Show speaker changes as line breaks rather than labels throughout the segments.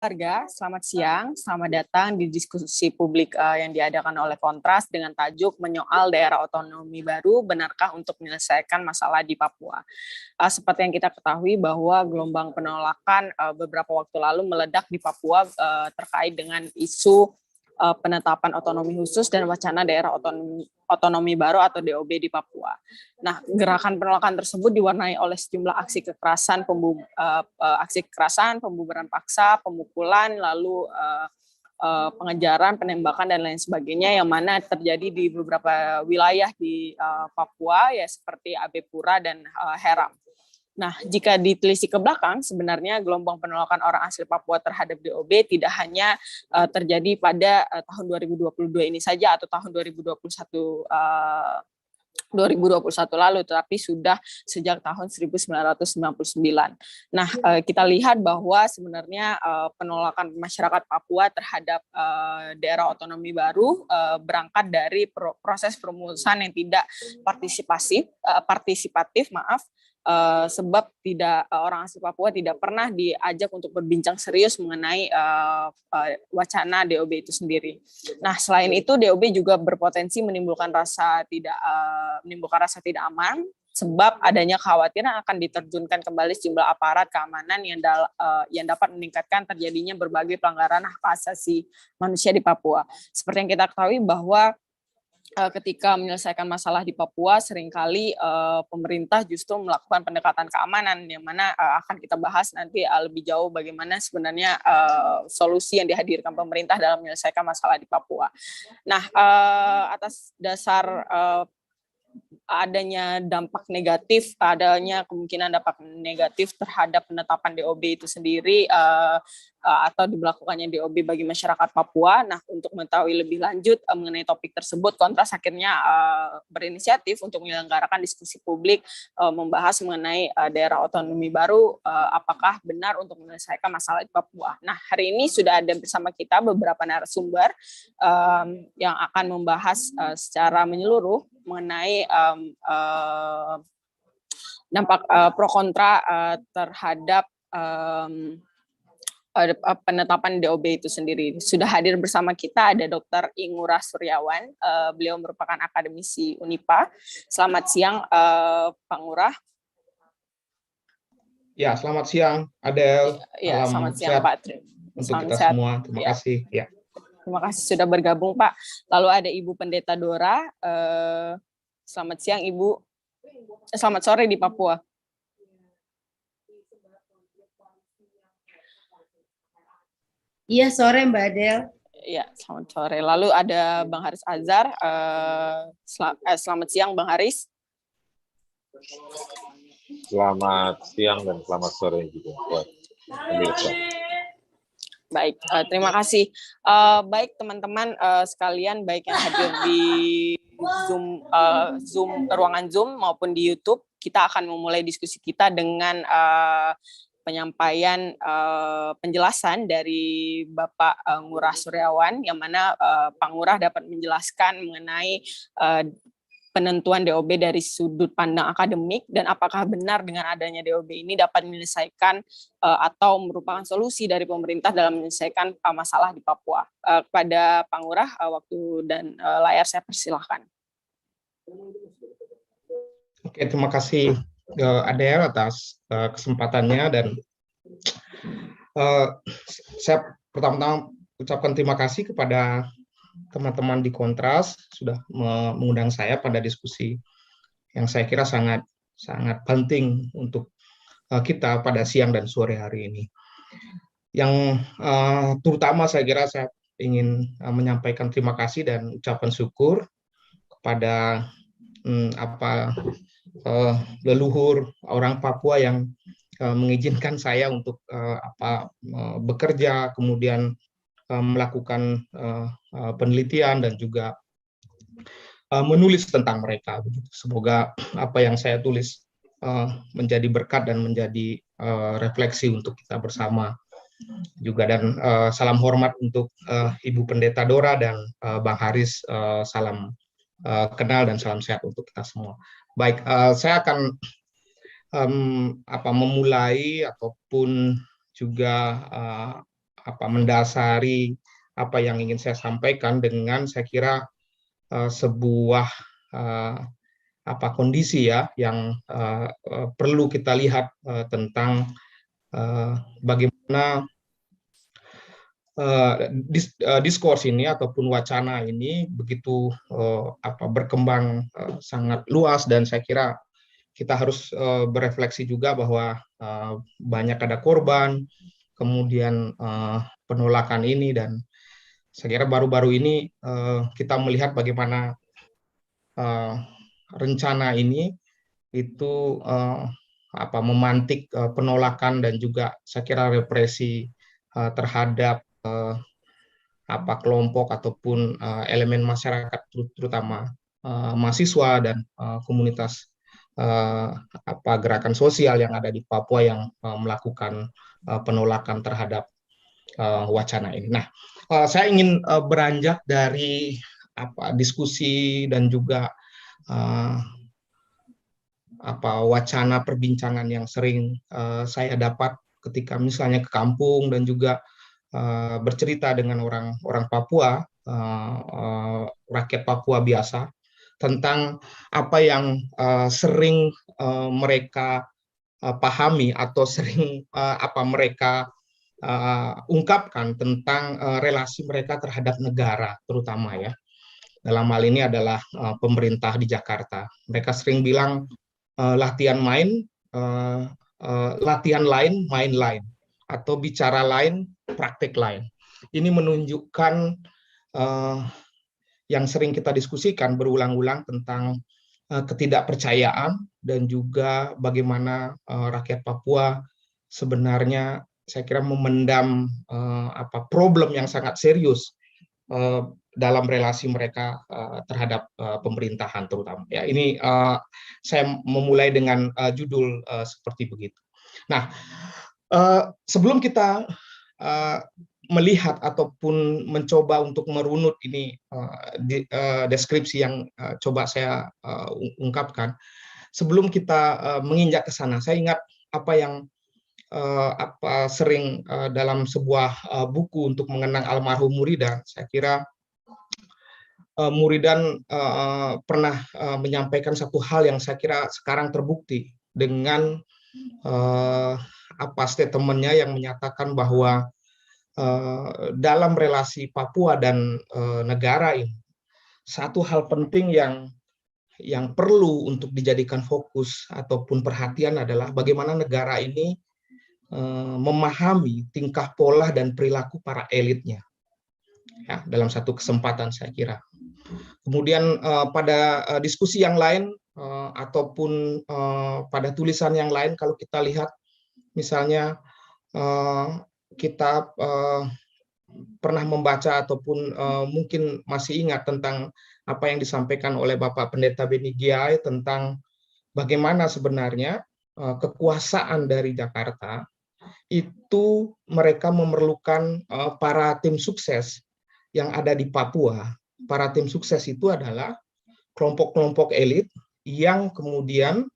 Warga, selamat siang. Selamat datang di diskusi publik yang diadakan oleh Kontras dengan tajuk menyoal daerah otonomi baru, benarkah untuk menyelesaikan masalah di Papua. Seperti yang kita ketahui bahwa gelombang penolakan beberapa waktu lalu meledak di Papua terkait dengan isu penetapan otonomi khusus dan wacana daerah otonomi baru atau DOB di Papua. Nah, gerakan penolakan tersebut diwarnai oleh sejumlah aksi kekerasan, pembubaran paksa, pemukulan, lalu pengejaran, penembakan dan lain sebagainya yang mana terjadi di beberapa wilayah di Papua ya seperti Abepura dan Heram. Nah, jika ditelisik ke belakang, sebenarnya gelombang penolakan orang asli Papua terhadap DOB tidak hanya terjadi pada tahun 2022 ini saja atau tahun 2021 lalu, tetapi sudah sejak tahun 1999. Nah, kita lihat bahwa sebenarnya penolakan masyarakat Papua terhadap daerah otonomi baru berangkat dari proses perumusan yang tidak partisipatif, sebab orang asli Papua tidak pernah diajak untuk berbincang serius mengenai wacana DOB itu sendiri. Nah, selain itu DOB juga berpotensi menimbulkan rasa tidak aman, sebab adanya kekhawatiran akan diterjunkan kembali sejumlah aparat keamanan yang dapat meningkatkan terjadinya berbagai pelanggaran hak asasi manusia di Papua. Seperti yang kita ketahui bahwa ketika menyelesaikan masalah di Papua, seringkali pemerintah justru melakukan pendekatan keamanan, yang mana akan kita bahas nanti lebih jauh bagaimana sebenarnya solusi yang dihadirkan pemerintah dalam menyelesaikan masalah di Papua. Nah, atas dasar adanya kemungkinan dampak negatif terhadap penetapan DOB itu sendiri atau diberlakukannya DOB bagi masyarakat Papua. Nah, untuk mengetahui lebih lanjut mengenai topik tersebut, Kontras akhirnya berinisiatif untuk menyelenggarakan diskusi publik membahas mengenai daerah otonomi baru, apakah benar untuk menyelesaikan masalah di Papua. Nah, hari ini sudah ada bersama kita beberapa narasumber yang akan membahas secara menyeluruh mengenai dampak pro kontra terhadap penetapan DOB itu sendiri. Sudah hadir bersama kita ada Dr. Ingurah Suryawan, beliau merupakan akademisi Unipa. Selamat siang, Pak Ngurah.
Ya, selamat siang, Adel.
Ya, selamat siang, Pak.
Untuk kita semua, terima kasih. Ya.
Terima kasih sudah bergabung, Pak. Lalu ada Ibu Pendeta Dora. Selamat siang, Ibu. Selamat sore di Papua.
Iya, sore Mbak Adel.
Iya, selamat sore. Lalu ada Bang Haris Azhar. Selamat siang, Bang Haris.
Selamat siang dan selamat sore juga buat pemirsa.
Baik, terima kasih. Baik teman-teman sekalian, baik yang hadir di ruangan Zoom maupun di YouTube, kita akan memulai diskusi kita dengan penyampaian penjelasan dari Bapak Ngurah Suryawan, yang mana Pak Ngurah dapat menjelaskan mengenai penentuan DOB dari sudut pandang akademik dan apakah benar dengan adanya DOB ini dapat menyelesaikan atau merupakan solusi dari pemerintah dalam menyelesaikan masalah di Papua. Kepada Pak Ngurah, waktu dan layar saya persilahkan.
Oke, terima kasih Adel atas kesempatannya, dan saya pertama-tama ucapkan terima kasih kepada teman-teman di Kontras sudah mengundang saya pada diskusi yang saya kira sangat penting untuk kita pada siang dan sore hari ini. Yang terutama saya kira saya ingin menyampaikan terima kasih dan ucapan syukur kepada leluhur orang Papua yang mengizinkan saya untuk bekerja, kemudian melakukan penelitian dan juga menulis tentang mereka. Semoga apa yang saya tulis menjadi berkat dan menjadi refleksi untuk kita bersama juga. Dan salam hormat untuk Ibu Pendeta Dora dan Bang Haris, salam kenal dan salam sehat untuk kita semua. Baik, saya akan memulai ataupun juga mendasari apa yang ingin saya sampaikan dengan saya kira sebuah kondisi ya yang perlu kita lihat tentang bagaimana diskurs ini ataupun wacana ini begitu berkembang sangat luas, dan saya kira kita harus berefleksi juga bahwa banyak ada korban, kemudian penolakan ini, dan saya kira baru-baru ini kita melihat bagaimana rencana ini itu memantik penolakan dan juga saya kira represi terhadap kelompok ataupun elemen masyarakat, terutama mahasiswa dan komunitas gerakan sosial yang ada di Papua yang melakukan penolakan terhadap wacana ini. Nah, saya ingin beranjak dari diskusi dan juga wacana perbincangan yang sering saya dapat ketika misalnya ke kampung dan juga bercerita dengan orang Papua, rakyat Papua biasa, tentang apa yang sering mereka pahami atau sering mereka ungkapkan tentang relasi mereka terhadap negara, terutama ya. Dalam hal ini adalah pemerintah di Jakarta. Mereka sering bilang latihan lain, main lain, atau bicara lain, praktek lain. Ini menunjukkan yang sering kita diskusikan berulang-ulang tentang ketidakpercayaan dan juga bagaimana rakyat Papua sebenarnya saya kira memendam problem yang sangat serius dalam relasi mereka terhadap pemerintahan terutama. Ya, ini saya memulai dengan judul seperti begitu. Nah, sebelum kita melihat ataupun mencoba untuk merunut ini deskripsi yang coba saya ungkapkan, sebelum kita menginjak ke sana, saya ingat apa yang sering dalam sebuah buku untuk mengenang almarhum Muridan. Saya kira Muridan pernah menyampaikan satu hal yang saya kira sekarang terbukti dengan statementnya yang menyatakan bahwa dalam relasi Papua dan negara ini, satu hal penting yang perlu untuk dijadikan fokus ataupun perhatian adalah bagaimana negara ini memahami tingkah pola dan perilaku para elitnya. Ya, dalam satu kesempatan saya kira. Kemudian pada diskusi yang lain ataupun pada tulisan yang lain, kalau kita lihat misalnya kita pernah membaca ataupun mungkin masih ingat tentang apa yang disampaikan oleh Bapak Pendeta Beni Giai tentang bagaimana sebenarnya kekuasaan dari Jakarta itu mereka memerlukan para tim sukses yang ada di Papua. Para tim sukses itu adalah kelompok-kelompok elit yang kemudian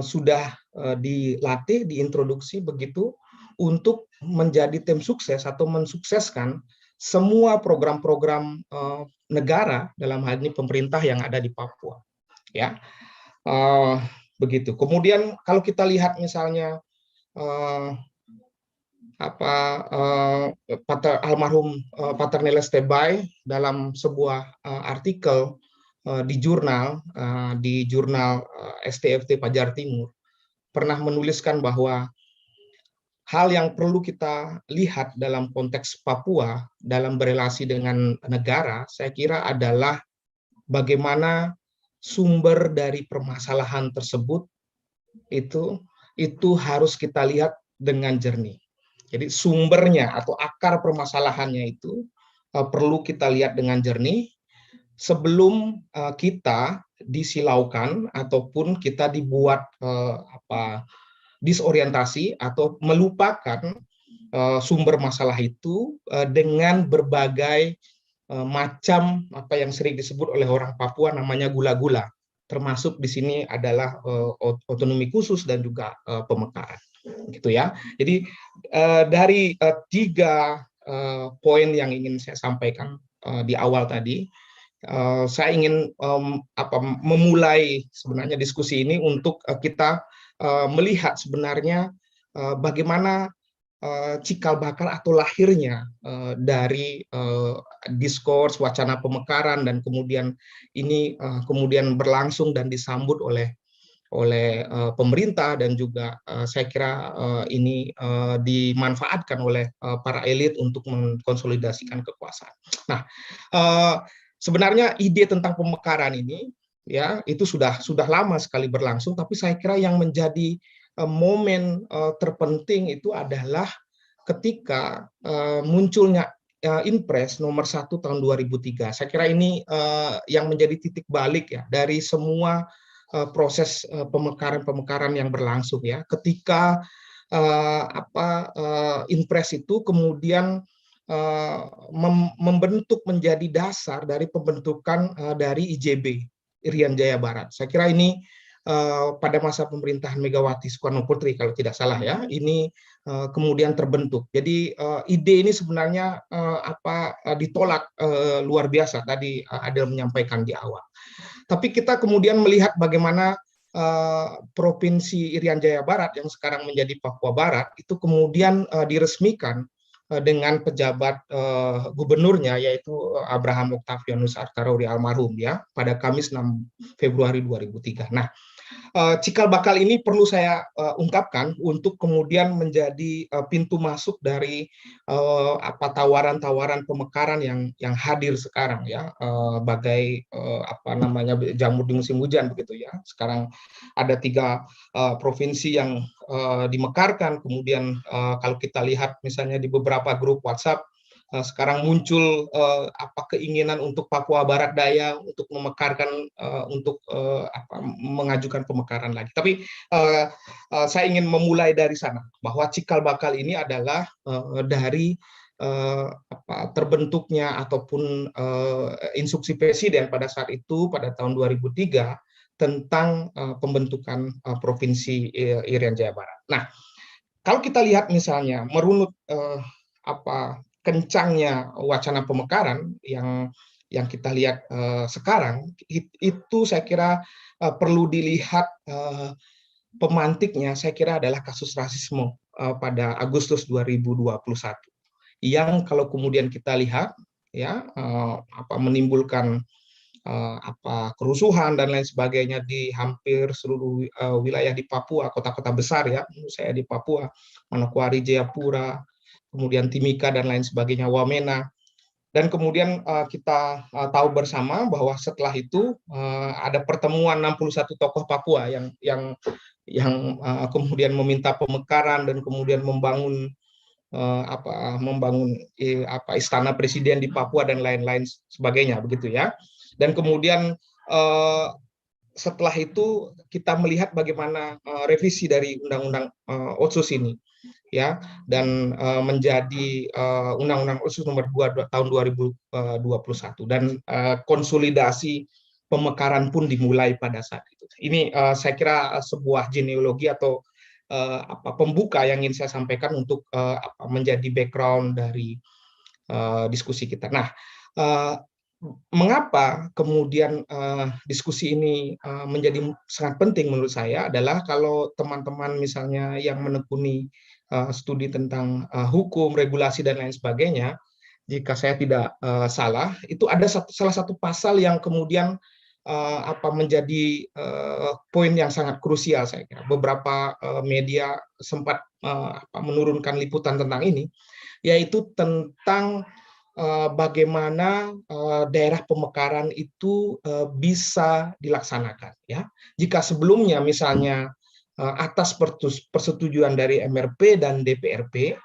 sudah dilatih, diintroduksi begitu untuk menjadi tim sukses atau mensukseskan semua program-program negara, dalam hal ini pemerintah yang ada di Papua. Ya, begitu. Kemudian kalau kita lihat misalnya almarhum Pater Neles Tebay dalam sebuah artikel di jurnal STFT Pajar Timur pernah menuliskan bahwa hal yang perlu kita lihat dalam konteks Papua dalam berelasi dengan negara, saya kira adalah bagaimana sumber dari permasalahan tersebut itu harus kita lihat dengan jernih. Jadi sumbernya atau akar permasalahannya itu perlu kita lihat dengan jernih sebelum kita disilaukan ataupun kita dibuat disorientasi atau melupakan sumber masalah itu dengan berbagai macam apa yang sering disebut oleh orang Papua namanya gula-gula. Termasuk di sini adalah otonomi khusus dan juga pemekaran. gitu ya. Jadi dari tiga poin yang ingin saya sampaikan di awal tadi, saya ingin memulai sebenarnya diskusi ini untuk kita melihat sebenarnya bagaimana cikal bakal atau lahirnya dari diskurs wacana pemekaran, dan kemudian ini kemudian berlangsung dan disambut oleh pemerintah, dan juga saya kira ini dimanfaatkan oleh para elit untuk mengkonsolidasikan kekuasaan. Nah, sebenarnya ide tentang pemekaran ini ya itu sudah lama sekali berlangsung, tapi saya kira yang menjadi momen terpenting itu adalah ketika munculnya Inpres nomor 1 tahun 2003. Saya kira ini yang menjadi titik balik ya dari semua proses pemekaran yang berlangsung ya, ketika Inpres itu kemudian membentuk menjadi dasar dari pembentukan dari IJB, Irian Jaya Barat. Saya kira ini pada masa pemerintahan Megawati Soekarno Putri kalau tidak salah ya, ini kemudian terbentuk. Jadi ide ini sebenarnya ditolak luar biasa, tadi Adel menyampaikan di awal. Tapi kita kemudian melihat bagaimana Provinsi Irian Jaya Barat yang sekarang menjadi Papua Barat itu kemudian diresmikan dengan pejabat gubernurnya, yaitu Abraham Octavianus Artarori almarhum ya, pada Kamis 6 Februari 2003. Nah, cikal bakal ini perlu saya ungkapkan untuk kemudian menjadi pintu masuk dari tawaran-tawaran pemekaran yang hadir sekarang ya, bagai jamur di musim hujan begitu ya. Sekarang ada 3 provinsi yang dimekarkan, kemudian kalau kita lihat misalnya di beberapa grup WhatsApp sekarang muncul keinginan untuk Papua Barat Daya untuk memekarkan, untuk mengajukan pemekaran lagi. Tapi saya ingin memulai dari sana bahwa cikal bakal ini adalah dari terbentuknya ataupun instruksi Presiden pada saat itu pada tahun 2003 tentang pembentukan Provinsi Irian Jaya Barat. Nah, kalau kita lihat misalnya merunut kencangnya wacana pemekaran yang kita lihat sekarang, itu saya kira perlu dilihat pemantiknya, saya kira adalah kasus rasisme pada Agustus 2021 yang kalau kemudian kita lihat ya menimbulkan kerusuhan dan lain sebagainya di hampir seluruh wilayah di Papua, kota-kota besar ya, menurut saya di Papua, Manokwari, Jayapura, kemudian Timika dan lain sebagainya, Wamena. Dan kemudian kita tahu bersama bahwa setelah itu ada pertemuan 61 tokoh Papua yang kemudian meminta pemekaran dan kemudian membangun istana presiden di Papua dan lain-lain sebagainya begitu ya. Dan kemudian setelah itu kita melihat bagaimana revisi dari Undang-Undang Otsus ini ya, dan menjadi Undang-Undang Otsus nomor 2 tahun 2021, dan konsolidasi pemekaran pun dimulai pada saat itu. Ini saya kira sebuah genealogi atau pembuka yang ingin saya sampaikan untuk menjadi background dari diskusi kita. Nah, mengapa kemudian diskusi ini menjadi sangat penting menurut saya adalah kalau teman-teman misalnya yang menekuni studi tentang hukum, regulasi dan lain sebagainya, jika saya tidak salah, itu ada salah satu pasal yang kemudian menjadi poin yang sangat krusial saya kira. Beberapa media sempat menurunkan liputan tentang ini, yaitu tentang bagaimana daerah pemekaran itu bisa dilaksanakan ya. Jika sebelumnya misalnya atas persetujuan dari MRP dan DPRP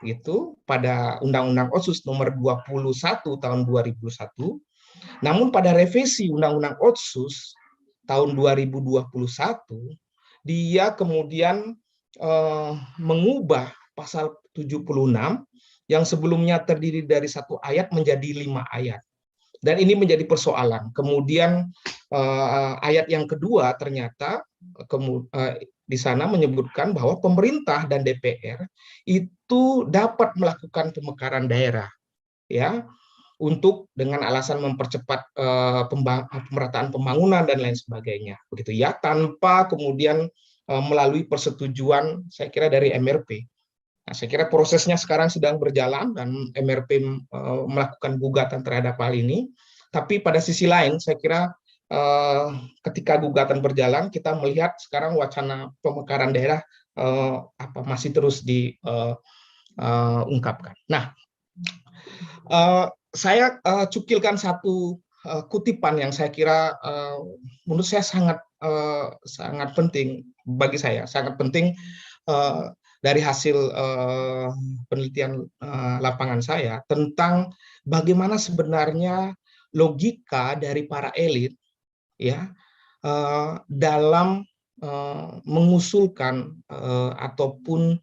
gitu pada Undang-Undang Otsus nomor 21 tahun 2001, namun pada revisi Undang-Undang Otsus tahun 2021 dia kemudian mengubah pasal 76 yang sebelumnya terdiri dari 1 ayat menjadi 5 ayat. Dan ini menjadi persoalan. Kemudian ayat yang kedua ternyata di sana menyebutkan bahwa pemerintah dan DPR itu dapat melakukan pemekaran daerah, ya, untuk dengan alasan mempercepat pemerataan pembangunan dan lain sebagainya, begitu ya, tanpa kemudian melalui persetujuan, saya kira, dari MRP. Nah, saya kira prosesnya sekarang sedang berjalan dan MRP melakukan gugatan terhadap hal ini. Tapi pada sisi lain, saya kira ketika gugatan berjalan, kita melihat sekarang wacana pemekaran daerah masih terus diungkapkan. Nah, saya cukilkan satu kutipan yang saya kira menurut saya sangat penting bagi saya, sangat penting dari hasil penelitian lapangan saya tentang bagaimana sebenarnya logika dari para elit, ya, dalam mengusulkan ataupun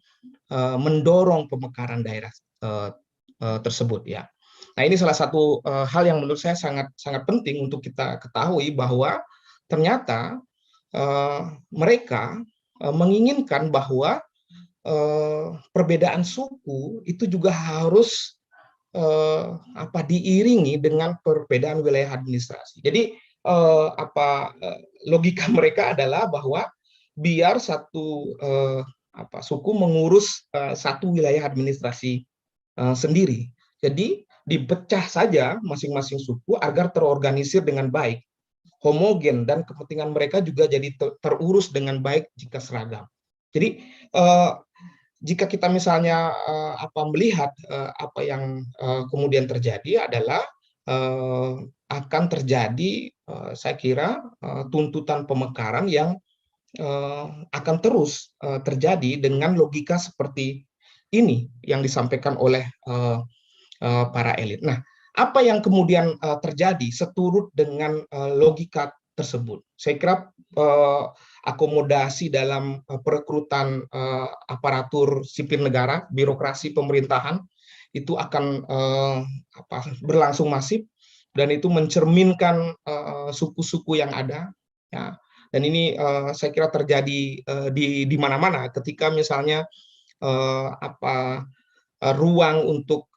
mendorong pemekaran daerah tersebut, ya. Nah, ini salah satu hal yang menurut saya sangat penting untuk kita ketahui, bahwa ternyata mereka menginginkan bahwa perbedaan suku itu juga harus diiringi dengan perbedaan wilayah administrasi. Jadi logika mereka adalah bahwa biar satu suku mengurus satu wilayah administrasi sendiri. Jadi dipecah saja masing-masing suku agar terorganisir dengan baik, homogen, dan kepentingan mereka juga jadi terurus dengan baik jika seragam. Jadi jika kita misalnya melihat apa yang kemudian terjadi adalah akan terjadi, saya kira, tuntutan pemekaran yang akan terus terjadi dengan logika seperti ini yang disampaikan oleh para elit. Nah, apa yang kemudian terjadi seturut dengan logika tersebut? Saya kira akomodasi dalam perekrutan aparatur sipil negara, birokrasi pemerintahan itu akan berlangsung masif, dan itu mencerminkan suku-suku yang ada, ya. Dan ini saya kira terjadi di mana-mana ketika misalnya ruang untuk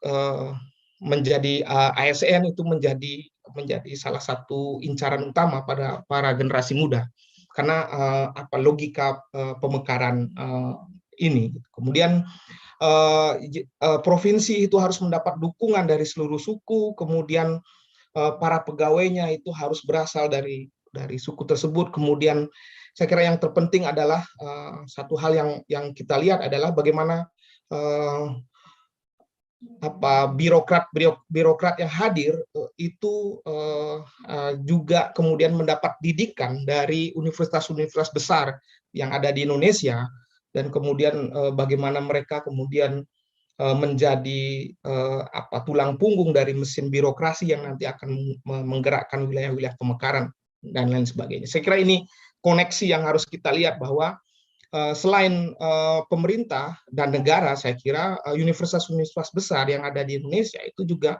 menjadi ASN itu menjadi salah satu incaran utama pada para generasi muda, karena logika pemekaran ini. Kemudian provinsi itu harus mendapat dukungan dari seluruh suku, kemudian para pegawainya itu harus berasal dari suku tersebut. Kemudian saya kira yang terpenting adalah satu hal yang kita lihat adalah bagaimana birokrat yang hadir itu juga kemudian mendapat didikan dari universitas-universitas besar yang ada di Indonesia, dan kemudian bagaimana mereka kemudian menjadi tulang punggung dari mesin birokrasi yang nanti akan menggerakkan wilayah-wilayah pemekaran dan lain sebagainya. Saya kira ini koneksi yang harus kita lihat, bahwa selain pemerintah dan negara, saya kira universitas-universitas besar yang ada di Indonesia itu juga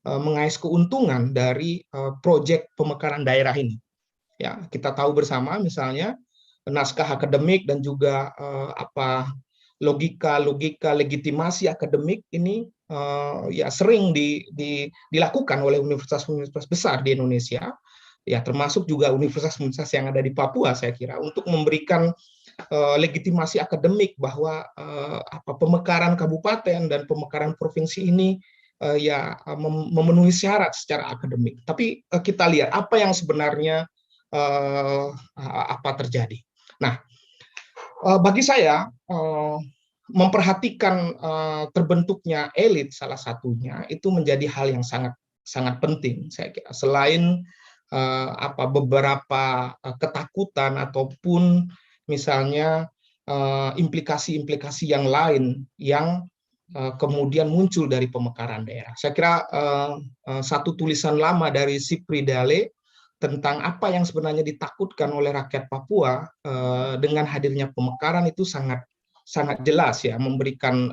mengais keuntungan dari proyek pemekaran daerah ini. Ya, kita tahu bersama misalnya naskah akademik dan juga logika legitimasi akademik ini ya sering dilakukan oleh universitas-universitas besar di Indonesia, ya, termasuk juga universitas-universitas yang ada di Papua, saya kira, untuk memberikan legitimasi akademik bahwa pemekaran kabupaten dan pemekaran provinsi ini memenuhi syarat secara akademik. Tapi kita lihat apa yang sebenarnya terjadi. Nah, bagi saya memperhatikan terbentuknya elit salah satunya itu menjadi hal yang sangat penting, saya kira. Selain beberapa ketakutan ataupun misalnya implikasi-implikasi yang lain yang kemudian muncul dari pemekaran daerah. Saya kira satu tulisan lama dari Sipri Dale tentang apa yang sebenarnya ditakutkan oleh rakyat Papua dengan hadirnya pemekaran itu sangat jelas, ya, memberikan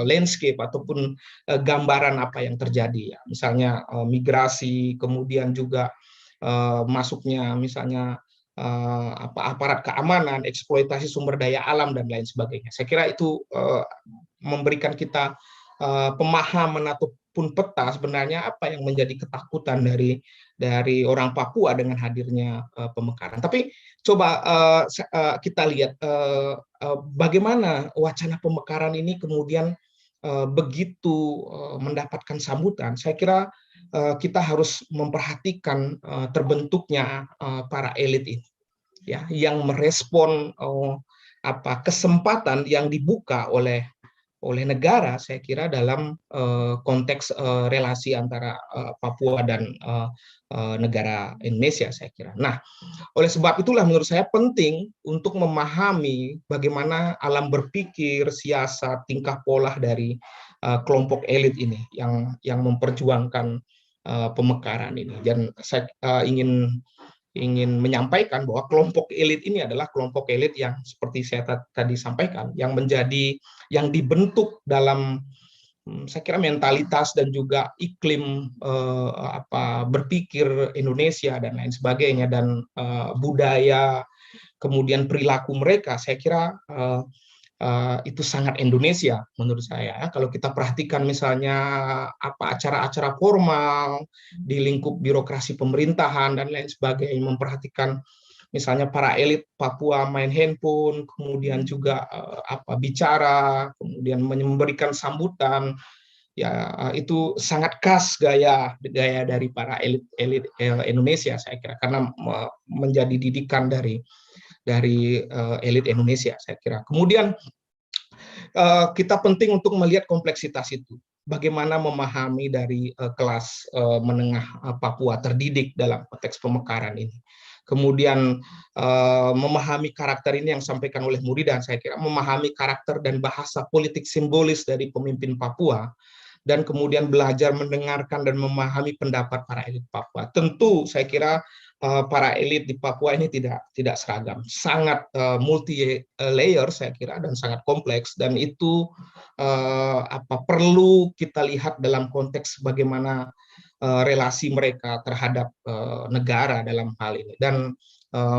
landscape ataupun gambaran apa yang terjadi, ya. Misalnya migrasi, kemudian juga masuknya misalnya aparat keamanan, eksploitasi sumber daya alam dan lain sebagainya. Saya kira itu memberikan kita pemahaman ataupun peta sebenarnya apa yang menjadi ketakutan dari orang Papua dengan hadirnya pemekaran. Tapi coba kita lihat bagaimana wacana pemekaran ini kemudian begitu mendapatkan sambutan. Saya kira kita harus memperhatikan terbentuknya para elit ini, ya, yang merespon kesempatan yang dibuka oleh negara, saya kira dalam konteks relasi antara Papua dan negara Indonesia, saya kira. Nah, oleh sebab itulah menurut saya penting untuk memahami bagaimana alam berpikir, siasat, tingkah pola dari kelompok elit ini yang memperjuangkan pemekaran ini. Dan saya ingin menyampaikan bahwa kelompok elit ini adalah kelompok elit yang seperti saya tadi sampaikan, yang dibentuk dalam, saya kira, mentalitas dan juga iklim berpikir Indonesia dan lain sebagainya, dan budaya, kemudian perilaku mereka, saya kira itu sangat Indonesia menurut saya. Kalau kita perhatikan misalnya acara-acara formal di lingkup birokrasi pemerintahan dan lain sebagainya, memperhatikan misalnya para elit Papua main handphone, kemudian juga bicara, kemudian memberikan sambutan, ya itu sangat khas gaya dari para elit Indonesia, saya kira, karena menjadi didikan dari elit Indonesia, saya kira. Kemudian kita penting untuk melihat kompleksitas itu. Bagaimana memahami dari kelas menengah Papua terdidik dalam konteks pemekaran ini. Kemudian memahami karakter ini yang disampaikan oleh Muridan, saya kira memahami karakter dan bahasa politik simbolis dari pemimpin Papua, dan kemudian belajar mendengarkan dan memahami pendapat para elit Papua. Tentu saya kira para elit di Papua ini tidak seragam, sangat multi layer, saya kira, dan sangat kompleks, dan itu perlu kita lihat dalam konteks bagaimana relasi mereka terhadap negara dalam hal ini, dan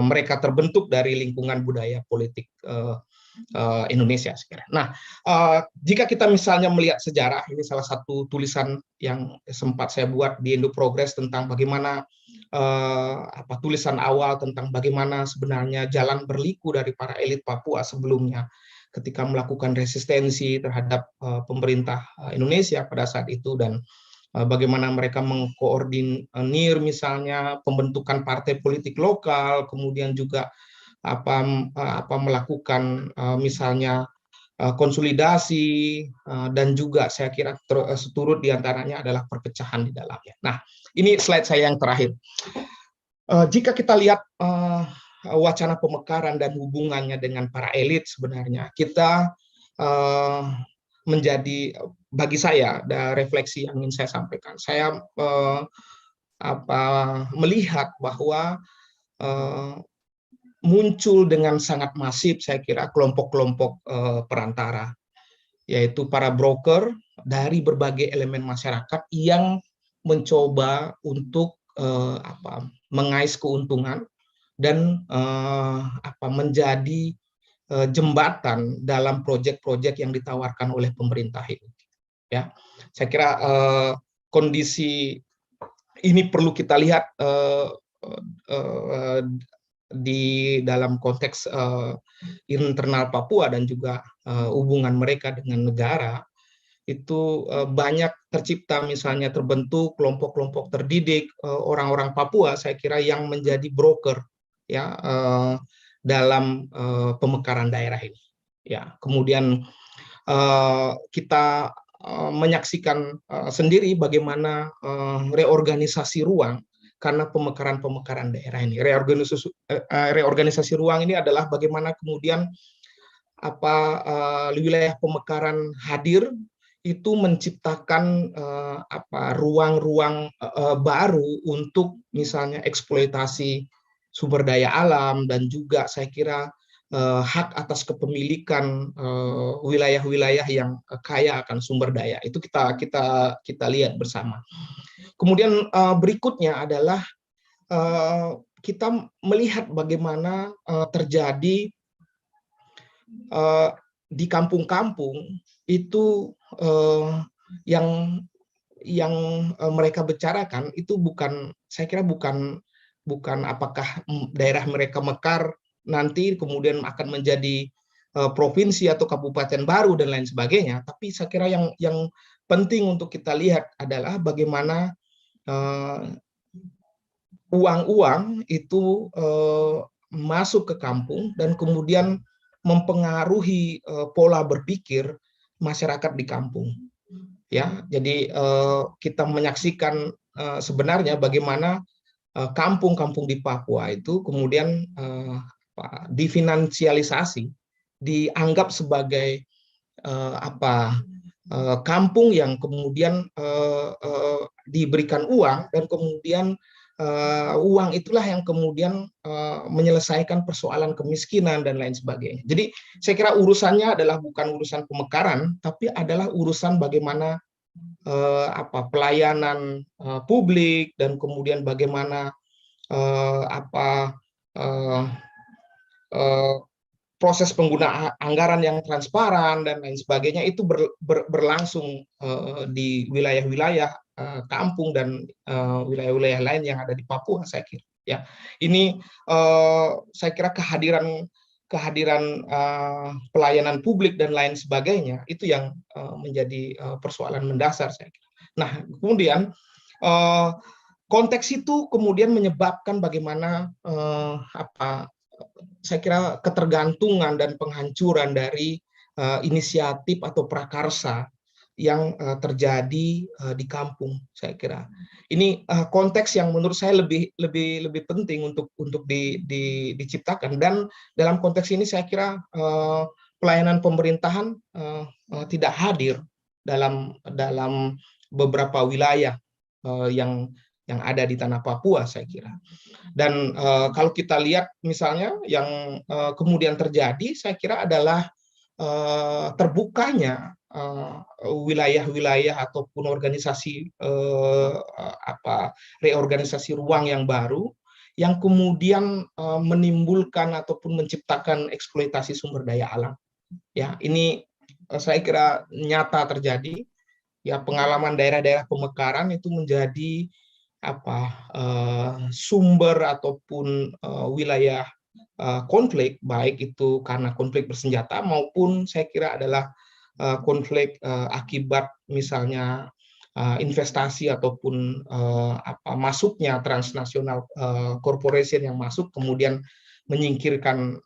mereka terbentuk dari lingkungan budaya politik Indonesia, saya kira. Nah, jika kita misalnya melihat sejarah, ini salah satu tulisan yang sempat saya buat di Indo Progress tentang bagaimana tulisan awal tentang bagaimana sebenarnya jalan berliku dari para elit Papua sebelumnya ketika melakukan resistensi terhadap pemerintah Indonesia pada saat itu, dan bagaimana mereka mengkoordinir misalnya pembentukan partai politik lokal, kemudian juga melakukan misalnya konsolidasi, dan juga saya kira seturut diantaranya adalah perpecahan di dalamnya. Nah, ini slide saya yang terakhir. Jika kita lihat wacana pemekaran dan hubungannya dengan para elit, sebenarnya kita menjadi, bagi saya, ada refleksi yang ingin saya sampaikan. Saya melihat bahwa muncul dengan sangat masif, saya kira, kelompok-kelompok perantara, yaitu para broker dari berbagai elemen masyarakat yang mencoba untuk mengais keuntungan dan menjadi jembatan dalam proyek-proyek yang ditawarkan oleh pemerintah ini. Ya, saya kira kondisi ini perlu kita lihat di dalam konteks internal Papua dan juga hubungan mereka dengan negara. Itu banyak tercipta, misalnya terbentuk kelompok-kelompok terdidik orang-orang Papua, saya kira, yang menjadi broker, ya, dalam pemekaran daerah ini. Ya, kemudian kita menyaksikan sendiri bagaimana reorganisasi ruang karena pemekaran daerah ini. Reorganisasi ruang ini adalah bagaimana kemudian wilayah pemekaran hadir itu menciptakan ruang-ruang baru untuk misalnya eksploitasi sumber daya alam, dan juga saya kira hak atas kepemilikan wilayah-wilayah yang kaya akan sumber daya. Itu kita lihat bersama. Kemudian berikutnya adalah kita melihat bagaimana terjadi di kampung-kampung itu yang mereka bicarakan itu bukan, saya kira bukan apakah daerah mereka mekar nanti kemudian akan menjadi provinsi atau kabupaten baru dan lain sebagainya, tapi saya kira yang penting untuk kita lihat adalah bagaimana uang-uang itu masuk ke kampung dan kemudian mempengaruhi pola berpikir masyarakat di kampung. Ya, jadi kita menyaksikan sebenarnya bagaimana kampung-kampung di Papua itu kemudian difinansialisasi, dianggap sebagai kampung yang kemudian diberikan uang dan kemudian uang itulah yang kemudian menyelesaikan persoalan kemiskinan dan lain sebagainya. Jadi saya kira urusannya adalah bukan urusan pemekaran, tapi adalah urusan bagaimana pelayanan publik dan kemudian bagaimana proses penggunaan anggaran yang transparan dan lain sebagainya itu berlangsung di wilayah-wilayah kampung dan wilayah-wilayah lain yang ada di Papua, saya kira. Ya, ini saya kira kehadiran pelayanan publik dan lain sebagainya itu yang menjadi persoalan mendasar, saya kira. Nah, kemudian konteks itu kemudian menyebabkan bagaimana saya kira ketergantungan dan penghancuran dari inisiatif atau prakarsa yang terjadi di kampung, saya kira. Ini konteks yang menurut saya lebih penting untuk diciptakan, dan dalam konteks ini saya kira pelayanan pemerintahan tidak hadir dalam beberapa wilayah yang ada di tanah Papua, saya kira. Dan kalau kita lihat misalnya yang kemudian terjadi, saya kira adalah terbukanya wilayah-wilayah ataupun organisasi reorganisasi ruang yang baru yang kemudian menimbulkan ataupun menciptakan eksploitasi sumber daya alam. Ya, ini saya kira nyata terjadi. Ya, pengalaman daerah-daerah pemekaran itu menjadi sumber ataupun wilayah konflik, baik itu karena konflik bersenjata maupun saya kira adalah konflik akibat misalnya investasi ataupun masuknya transnasional corporation yang masuk kemudian menyingkirkan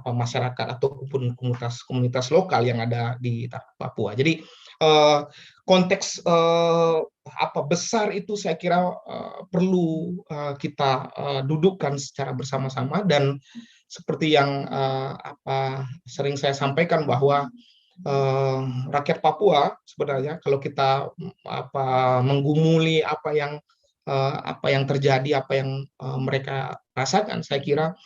masyarakat ataupun komunitas lokal yang ada di Papua. Jadi konteks besar itu saya kira perlu kita dudukkan secara bersama-sama, dan seperti yang sering saya sampaikan bahwa rakyat Papua sebenarnya kalau kita menggumuli apa yang terjadi, apa yang mereka rasakan, saya kira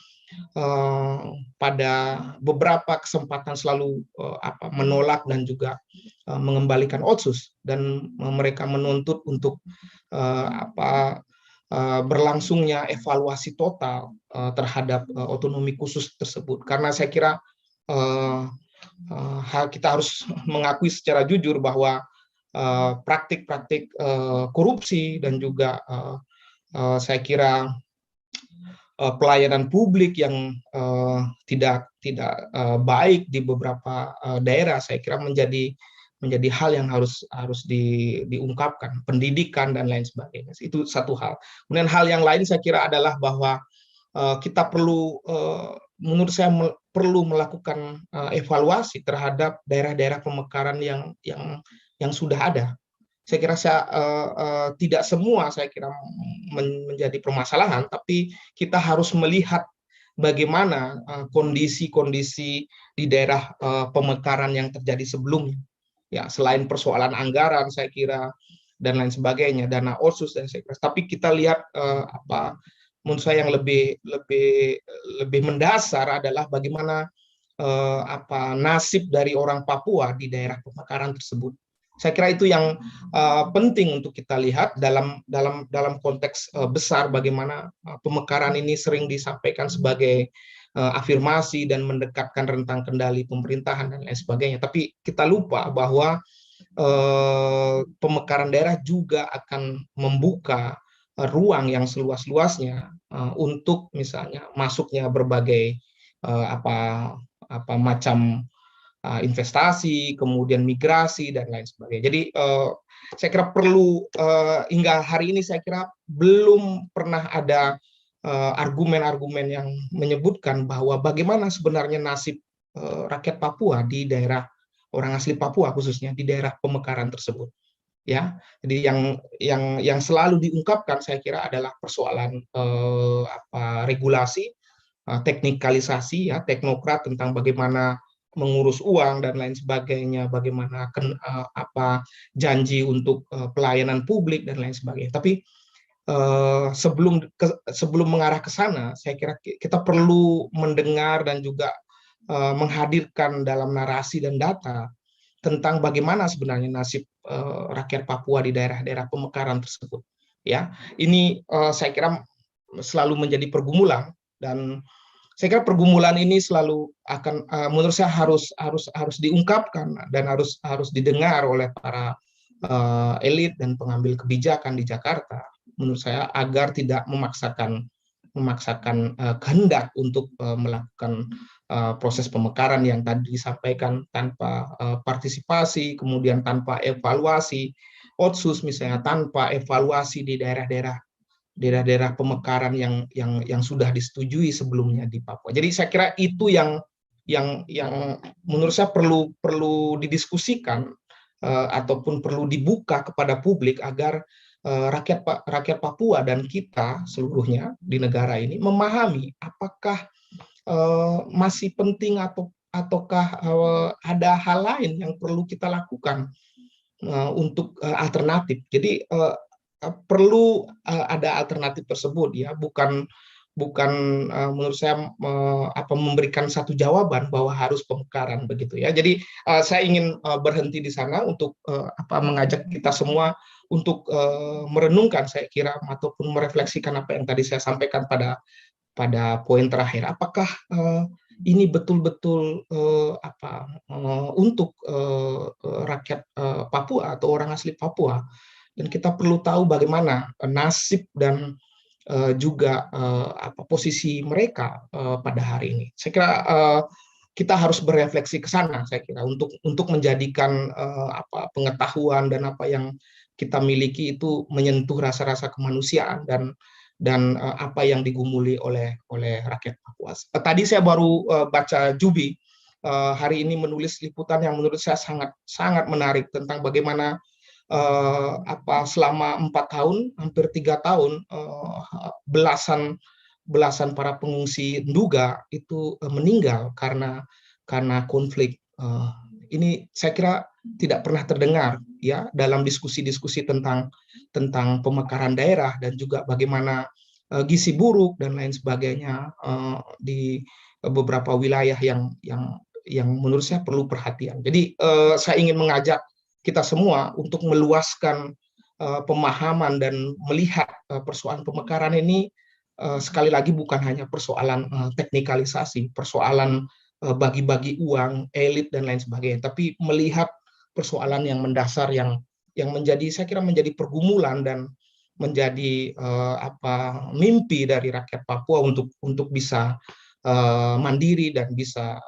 pada beberapa kesempatan selalu menolak dan juga mengembalikan Otsus, dan mereka menuntut untuk berlangsungnya evaluasi total terhadap otonomi khusus tersebut, karena saya kira kita harus mengakui secara jujur bahwa praktik-praktik korupsi dan juga saya kira pelayanan publik yang tidak baik di beberapa daerah, saya kira menjadi hal yang harus diungkapkan, pendidikan dan lain sebagainya. Itu satu hal. Kemudian hal yang lain saya kira adalah bahwa kita perlu, menurut saya perlu melakukan evaluasi terhadap daerah-daerah pemekaran yang sudah ada. Saya kira tidak semua saya kira menjadi permasalahan, tapi kita harus melihat bagaimana kondisi-kondisi di daerah pemekaran yang terjadi sebelumnya. Ya, selain persoalan anggaran saya kira dan lain sebagainya, dana Otsus dan saya kira, tapi kita lihat menurut saya yang lebih mendasar adalah bagaimana nasib dari orang Papua di daerah pemekaran tersebut. Saya kira itu yang penting untuk kita lihat dalam konteks besar bagaimana pemekaran ini sering disampaikan sebagai afirmasi dan mendekatkan rentang kendali pemerintahan dan lain sebagainya. Tapi kita lupa bahwa pemekaran daerah juga akan membuka ruang yang seluas-luasnya untuk misalnya masuknya berbagai apa macam investasi, kemudian migrasi dan lain sebagainya. Jadi saya kira perlu hingga hari ini saya kira belum pernah ada argumen-argumen yang menyebutkan bahwa bagaimana sebenarnya nasib rakyat Papua di daerah orang asli Papua khususnya di daerah pemekaran tersebut. Ya, jadi yang selalu diungkapkan saya kira adalah persoalan regulasi, teknikalisasi, ya, teknokrat tentang bagaimana mengurus uang dan lain sebagainya, bagaimana janji untuk pelayanan publik dan lain sebagainya. Tapi sebelum mengarah ke sana, saya kira kita perlu mendengar dan juga menghadirkan dalam narasi dan data tentang bagaimana sebenarnya nasib rakyat Papua di daerah-daerah pemekaran tersebut. Ya, ini saya kira selalu menjadi pergumulan, dan saya kira pergumulan ini selalu akan menurut saya harus diungkapkan dan harus didengar oleh para elit dan pengambil kebijakan di Jakarta, menurut saya, agar tidak memaksakan kehendak untuk melakukan proses pemekaran yang tadi disampaikan tanpa partisipasi, kemudian tanpa evaluasi otsus misalnya, tanpa evaluasi di daerah-daerah pemekaran yang sudah disetujui sebelumnya di Papua. Jadi saya kira itu yang menurut saya perlu didiskusikan ataupun perlu dibuka kepada publik agar rakyat Papua dan kita seluruhnya di negara ini memahami apakah masih penting ataukah ada hal lain yang perlu kita lakukan untuk alternatif. Jadi perlu ada alternatif tersebut, ya, bukan menurut saya memberikan satu jawaban bahwa harus pemekaran begitu, ya. Jadi saya ingin berhenti di sana untuk mengajak kita semua untuk merenungkan, saya kira, ataupun merefleksikan apa yang tadi saya sampaikan pada poin terakhir. Apakah ini betul-betul untuk rakyat Papua atau orang asli Papua? Dan kita perlu tahu bagaimana nasib dan juga posisi mereka pada hari ini. Saya kira kita harus berefleksi ke sana, saya kira, untuk menjadikan pengetahuan dan apa yang kita miliki itu menyentuh rasa-rasa kemanusiaan dan apa yang digumuli oleh rakyat Papua. Tadi saya baru baca Jubi hari ini menulis liputan yang menurut saya sangat menarik tentang bagaimana selama 4 tahun, hampir 3 tahun, belasan para pengungsi Nduga itu meninggal karena konflik. Ini saya kira tidak pernah terdengar, ya, dalam diskusi-diskusi tentang pemekaran daerah dan juga bagaimana gizi buruk dan lain sebagainya di beberapa wilayah yang menurut saya perlu perhatian. Jadi saya ingin mengajak kita semua untuk meluaskan pemahaman dan melihat persoalan pemekaran ini sekali lagi bukan hanya persoalan teknikalisasi, persoalan bagi-bagi uang, elit dan lain sebagainya, tapi melihat persoalan yang mendasar yang menjadi, saya kira, menjadi pergumulan dan menjadi mimpi dari rakyat Papua untuk bisa mandiri dan bisa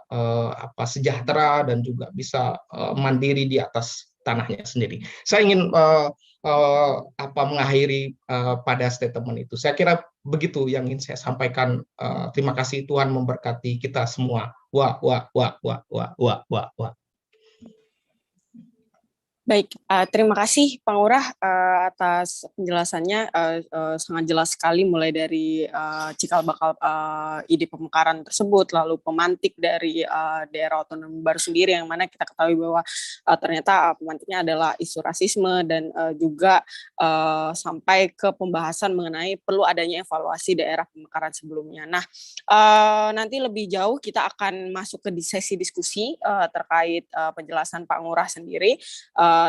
sejahtera dan juga bisa mandiri di atas tanahnya sendiri. Saya ingin mengakhiri pada statement itu. Saya kira begitu yang ingin saya sampaikan. Terima kasih, Tuhan memberkati kita semua. Wah.
Baik, terima kasih Pak Ngurah atas penjelasannya, sangat jelas sekali, mulai dari cikal bakal ide pemekaran tersebut, lalu pemantik dari daerah otonom baru sendiri, yang mana kita ketahui bahwa ternyata pemantiknya adalah isu rasisme, dan juga sampai ke pembahasan mengenai perlu adanya evaluasi daerah pemekaran sebelumnya. Nah, nanti lebih jauh kita akan masuk ke sesi diskusi terkait penjelasan Pak Ngurah sendiri.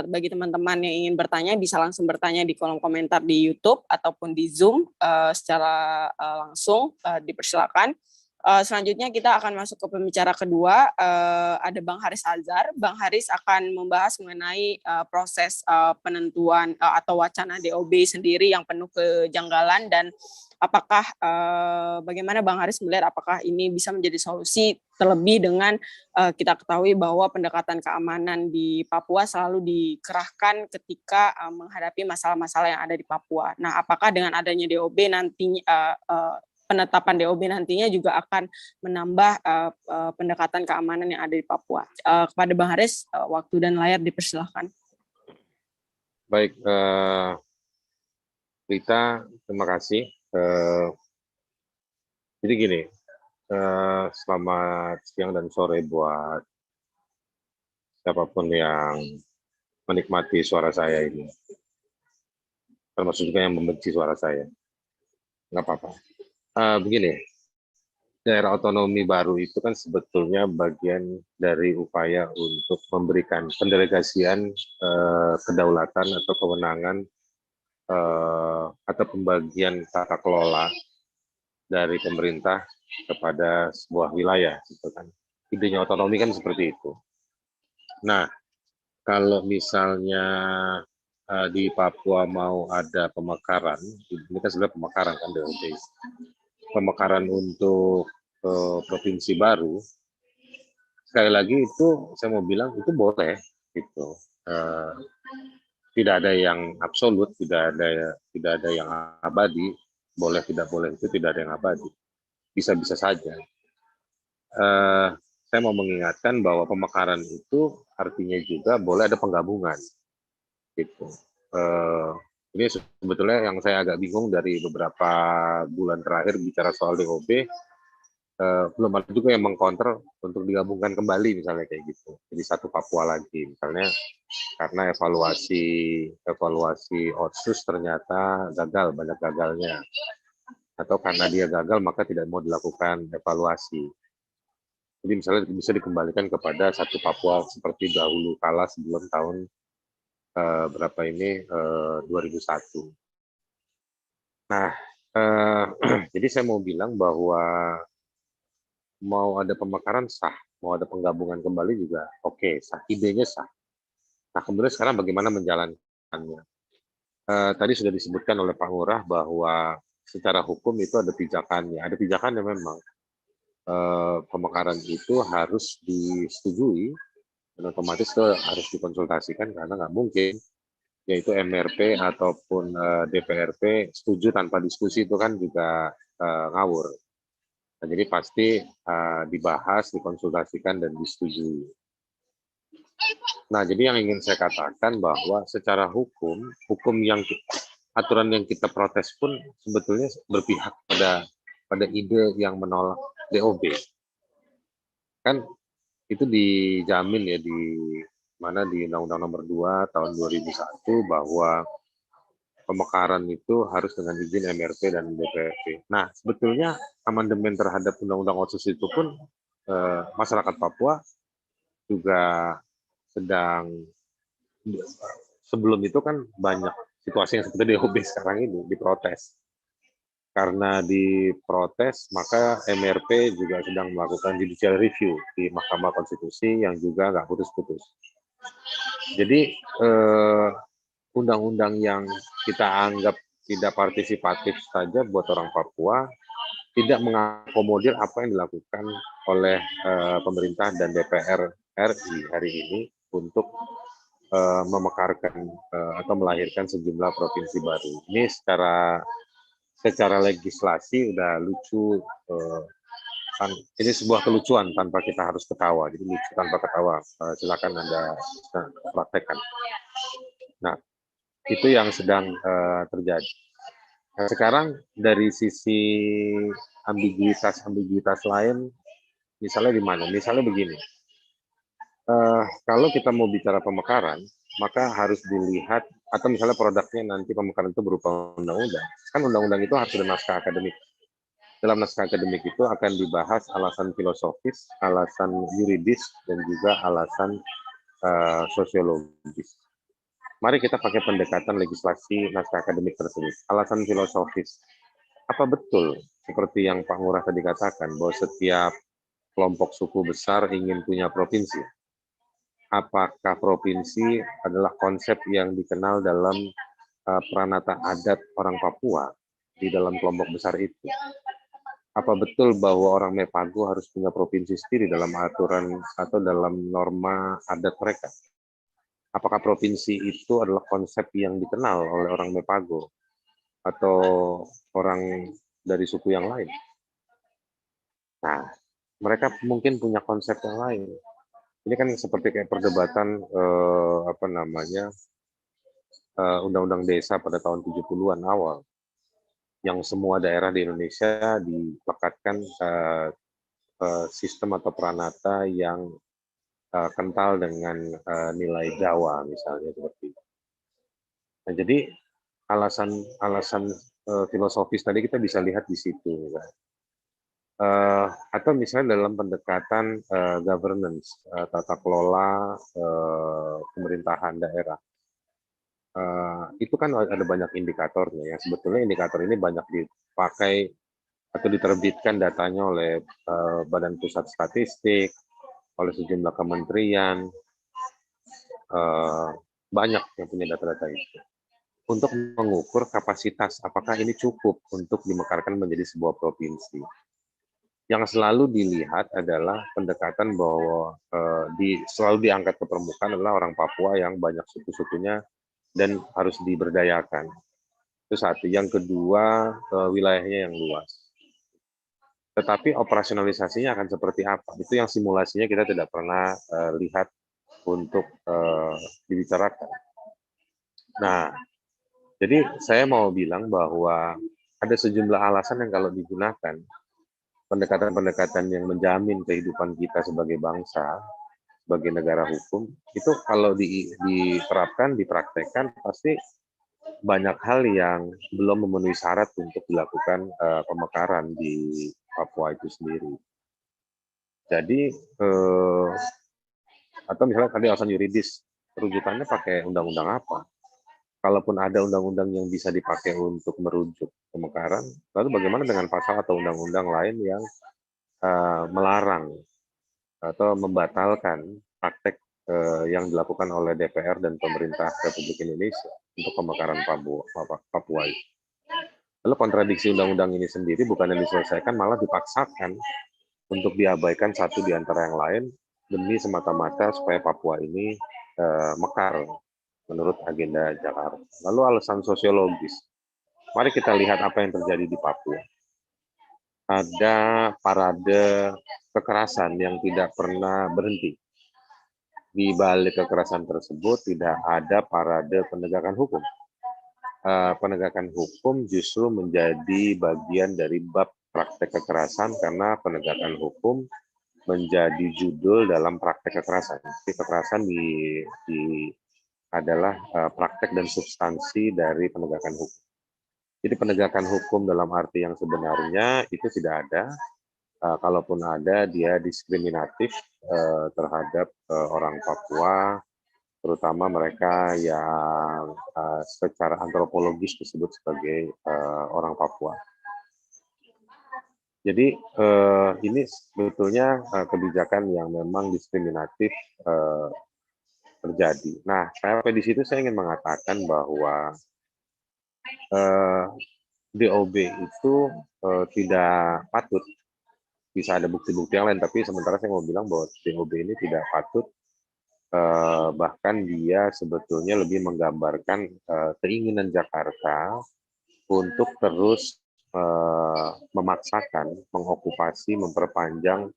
Bagi teman-teman yang ingin bertanya bisa langsung bertanya di kolom komentar di YouTube ataupun di Zoom secara langsung, dipersilakan. Selanjutnya kita akan masuk ke pembicara kedua, ada Bang Haris Azhar. Bang Haris akan membahas mengenai proses penentuan atau wacana DOB sendiri yang penuh kejanggalan, dan apakah bagaimana Bang Haris melihat apakah ini bisa menjadi solusi, terlebih dengan kita ketahui bahwa pendekatan keamanan di Papua selalu dikerahkan ketika menghadapi masalah-masalah yang ada di Papua. Nah, apakah dengan adanya DOB nantinya penetapan DOB nantinya juga akan menambah pendekatan keamanan yang ada di Papua. Kepada Bang Haris, waktu dan layar dipersilahkan.
Baik, Rita, terima kasih. Jadi gini, selamat siang dan sore buat siapapun yang menikmati suara saya ini, termasuk juga yang membenci suara saya. Nggak apa-apa. Begini, daerah otonomi baru itu kan sebetulnya bagian dari upaya untuk memberikan pendelegasian kedaulatan atau kewenangan atau pembagian tata kelola dari pemerintah kepada sebuah wilayah, gitu kan. Idenya otonomi kan seperti itu. Nah, kalau misalnya di Papua mau ada pemekaran, ini kan sebenarnya pemekaran kan DOB. Pemekaran untuk provinsi baru, sekali lagi itu saya mau bilang itu boleh, gitu. Tidak ada yang absolut, tidak ada yang abadi, boleh tidak boleh itu tidak ada yang abadi, bisa-bisa saja. Saya mau mengingatkan bahwa pemekaran itu artinya juga boleh ada penggabungan, gitu. Ini sebetulnya yang saya agak bingung dari beberapa bulan terakhir bicara soal DOB, belum ada juga yang mengkonter untuk digabungkan kembali misalnya kayak gitu. Jadi satu Papua lagi misalnya, karena evaluasi Otsus ternyata gagal, banyak gagalnya. Atau karena dia gagal maka tidak mau dilakukan evaluasi. Jadi misalnya bisa dikembalikan kepada satu Papua seperti dahulu kala sebelum tahun berapa ini 2001. Nah, jadi saya mau bilang bahwa mau ada pemekaran sah, mau ada penggabungan kembali juga oke, sah, idenya sah. Nah, kemudian sekarang bagaimana menjalankannya? Tadi sudah disebutkan oleh Pak Ngurah bahwa secara hukum itu ada pijakannya. Ada pijakannya memang. Pemekaran itu harus disetujui dan otomatis itu harus dikonsultasikan karena nggak mungkin yaitu MRP ataupun DPRP setuju tanpa diskusi itu kan juga ngawur. Nah, jadi pasti dibahas, dikonsultasikan dan disetujui. Nah, jadi yang ingin saya katakan bahwa secara hukum yang aturan yang kita protes pun sebetulnya berpihak pada ide yang menolak DOB. Kan itu dijamin ya di Undang-Undang Nomor 2 Tahun 2001 bahwa pemekaran itu harus dengan izin MRP dan DPRP. Nah, sebetulnya amandemen terhadap Undang-Undang Otsus itu pun masyarakat Papua juga sedang, sebelum itu kan banyak situasi yang seperti DOB sekarang ini diprotes. Karena diprotes, maka MRP juga sedang melakukan judicial review di Mahkamah Konstitusi yang juga nggak putus-putus. Jadi undang-undang yang kita anggap tidak partisipatif saja buat orang Papua tidak mengakomodir apa yang dilakukan oleh pemerintah dan DPR RI hari ini untuk memekarkan atau melahirkan sejumlah provinsi baru. Ini secara legislasi udah lucu, ini sebuah kelucuan tanpa kita harus ketawa, jadi lucu tanpa ketawa. Silakan Anda praktekkan. Nah, itu yang sedang terjadi. Nah, sekarang dari sisi ambiguitas lain, misalnya di mana? Misalnya begini, kalau kita mau bicara pemekaran, maka harus dilihat, atau misalnya produknya nanti pemekaran itu berupa undang-undang, kan undang-undang itu harus ada naskah akademik. Dalam naskah akademik itu akan dibahas alasan filosofis, alasan yuridis, dan juga alasan sosiologis. Mari kita pakai pendekatan legislasi naskah akademik tersebut. Alasan filosofis. Apa betul seperti yang Pak Ngurah tadi katakan bahwa setiap kelompok suku besar ingin punya provinsi? Apakah provinsi adalah konsep yang dikenal dalam peranata adat orang Papua di dalam kelompok besar itu? Apa betul bahwa orang Mepago harus punya provinsi sendiri dalam aturan atau dalam norma adat mereka? Apakah provinsi itu adalah konsep yang dikenal oleh orang Mepago atau orang dari suku yang lain? Nah, mereka mungkin punya konsep yang lain. Ini kan seperti kayak perdebatan undang-undang desa pada tahun 70-an awal, yang semua daerah di Indonesia dilekatkan sistem atau peranata yang kental dengan nilai Jawa misalnya seperti itu. Nah, jadi alasan filosofis tadi kita bisa lihat di situ. Atau misalnya dalam pendekatan governance, tata kelola pemerintahan daerah. Itu kan ada banyak indikatornya ya. Sebetulnya indikator ini banyak dipakai atau diterbitkan datanya oleh Badan Pusat Statistik, oleh sejumlah kementerian, banyak yang punya data-data itu. Untuk mengukur kapasitas, apakah ini cukup untuk dimekarkan menjadi sebuah provinsi. Yang selalu dilihat adalah pendekatan bahwa selalu diangkat ke permukaan adalah orang Papua yang banyak suku-sukunya dan harus diberdayakan. Itu satu. Yang kedua, wilayahnya yang luas. Tetapi operasionalisasinya akan seperti apa? Itu yang simulasinya kita tidak pernah lihat untuk dibicarakan. Nah, jadi saya mau bilang bahwa ada sejumlah alasan yang kalau digunakan, pendekatan-pendekatan yang menjamin kehidupan kita sebagai bangsa, sebagai negara hukum, itu kalau diterapkan, dipraktekkan, pasti banyak hal yang belum memenuhi syarat untuk dilakukan pemekaran di Papua itu sendiri. Jadi, atau misalnya tadi alasan yuridis, rujukannya pakai undang-undang apa? Kalaupun ada undang-undang yang bisa dipakai untuk merujuk pemekaran, lalu bagaimana dengan pasal atau undang-undang lain yang melarang atau membatalkan praktek yang dilakukan oleh DPR dan pemerintah Republik Indonesia untuk pemekaran Papua. Lalu kontradiksi undang-undang ini sendiri bukan yang diselesaikan, malah dipaksakan untuk diabaikan satu di antara yang lain demi semata-mata supaya Papua ini mekar menurut agenda Jakarta. Lalu alasan sosiologis. Mari kita lihat apa yang terjadi di Papua. Ada parade kekerasan yang tidak pernah berhenti. Di balik kekerasan tersebut tidak ada parade penegakan hukum. Penegakan hukum justru menjadi bagian dari bab praktek kekerasan karena penegakan hukum menjadi judul dalam praktek kekerasan. Jadi kekerasan adalah praktek dan substansi dari penegakan hukum. Jadi penegakan hukum dalam arti yang sebenarnya itu tidak ada. Kalaupun ada, dia diskriminatif terhadap orang Papua, terutama mereka yang secara antropologis disebut sebagai orang Papua. Jadi ini sebetulnya kebijakan yang memang diskriminatif terjadi. Nah, sampai di situ saya ingin mengatakan bahwa DOB itu tidak patut, bisa ada bukti-bukti yang lain, tapi sementara saya mau bilang bahwa DOB ini tidak patut, bahkan dia sebetulnya lebih menggambarkan keinginan Jakarta untuk terus memaksakan, mengokupasi, memperpanjang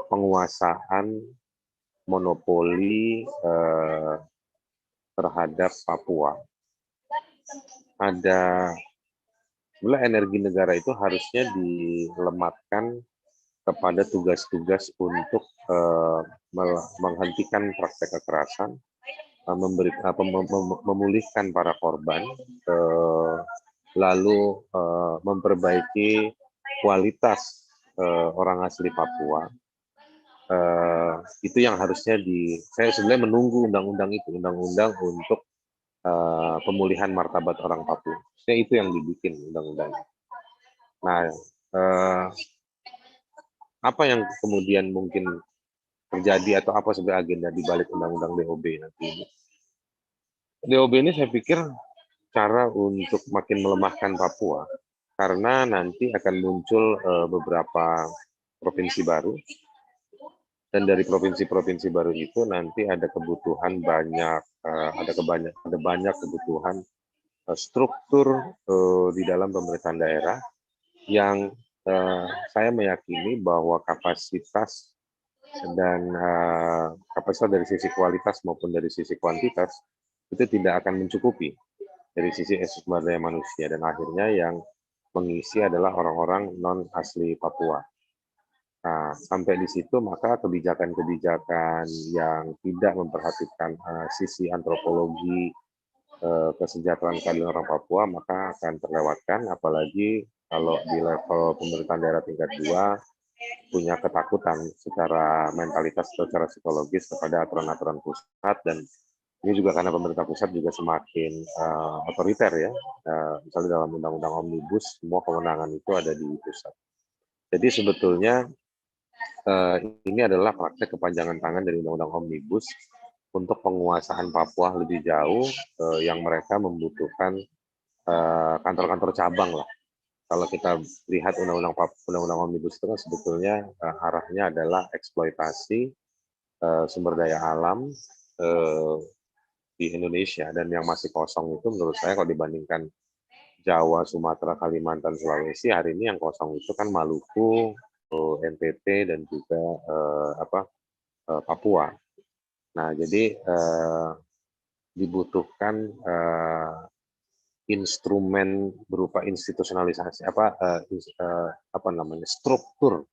penguasaan monopoli terhadap Papua. Sebenarnya energi negara itu harusnya dilematkan kepada tugas-tugas untuk menghentikan praktek kekerasan, memulihkan para korban, lalu memperbaiki kualitas orang asli Papua. Itu yang harusnya saya sebenarnya menunggu undang-undang itu, undang-undang untuk pemulihan martabat orang Papua. Itu yang dibikin undang-undang. Nah, apa yang kemudian mungkin terjadi atau apa sebenarnya agenda di balik undang-undang DOB nanti ini? DOB ini saya pikir cara untuk makin melemahkan Papua, karena nanti akan muncul beberapa provinsi baru, dan dari provinsi-provinsi baru itu nanti ada kebutuhan banyak, ada banyak kebutuhan struktur di dalam pemerintahan daerah yang saya meyakini bahwa kapasitas dan kapasitas dari sisi kualitas maupun dari sisi kuantitas itu tidak akan mencukupi dari sisi sumber daya manusia, dan akhirnya yang mengisi adalah orang-orang non asli Papua. Nah, sampai di situ maka kebijakan-kebijakan yang tidak memperhatikan sisi antropologi kesejahteraan keadilan orang Papua maka akan terlewatkan, apalagi kalau di level pemerintahan daerah tingkat 2 punya ketakutan secara mentalitas atau secara psikologis kepada aturan-aturan pusat, dan ini juga karena pemerintah pusat juga semakin otoriter ya, misalnya dalam undang-undang omnibus semua kewenangan itu ada di pusat. Jadi sebetulnya ini adalah praktek kepanjangan tangan dari undang-undang omnibus untuk penguasaan Papua lebih jauh, yang mereka membutuhkan kantor-kantor cabang lah. Kalau kita lihat undang-undang omnibus itu kan sebetulnya arahnya adalah eksploitasi sumber daya alam di Indonesia, dan yang masih kosong itu menurut saya kalau dibandingkan Jawa, Sumatera, Kalimantan, Sulawesi, hari ini yang kosong itu kan Maluku, NTT, dan juga Papua. Nah, jadi dibutuhkan instrumen berupa institusionalisasi struktur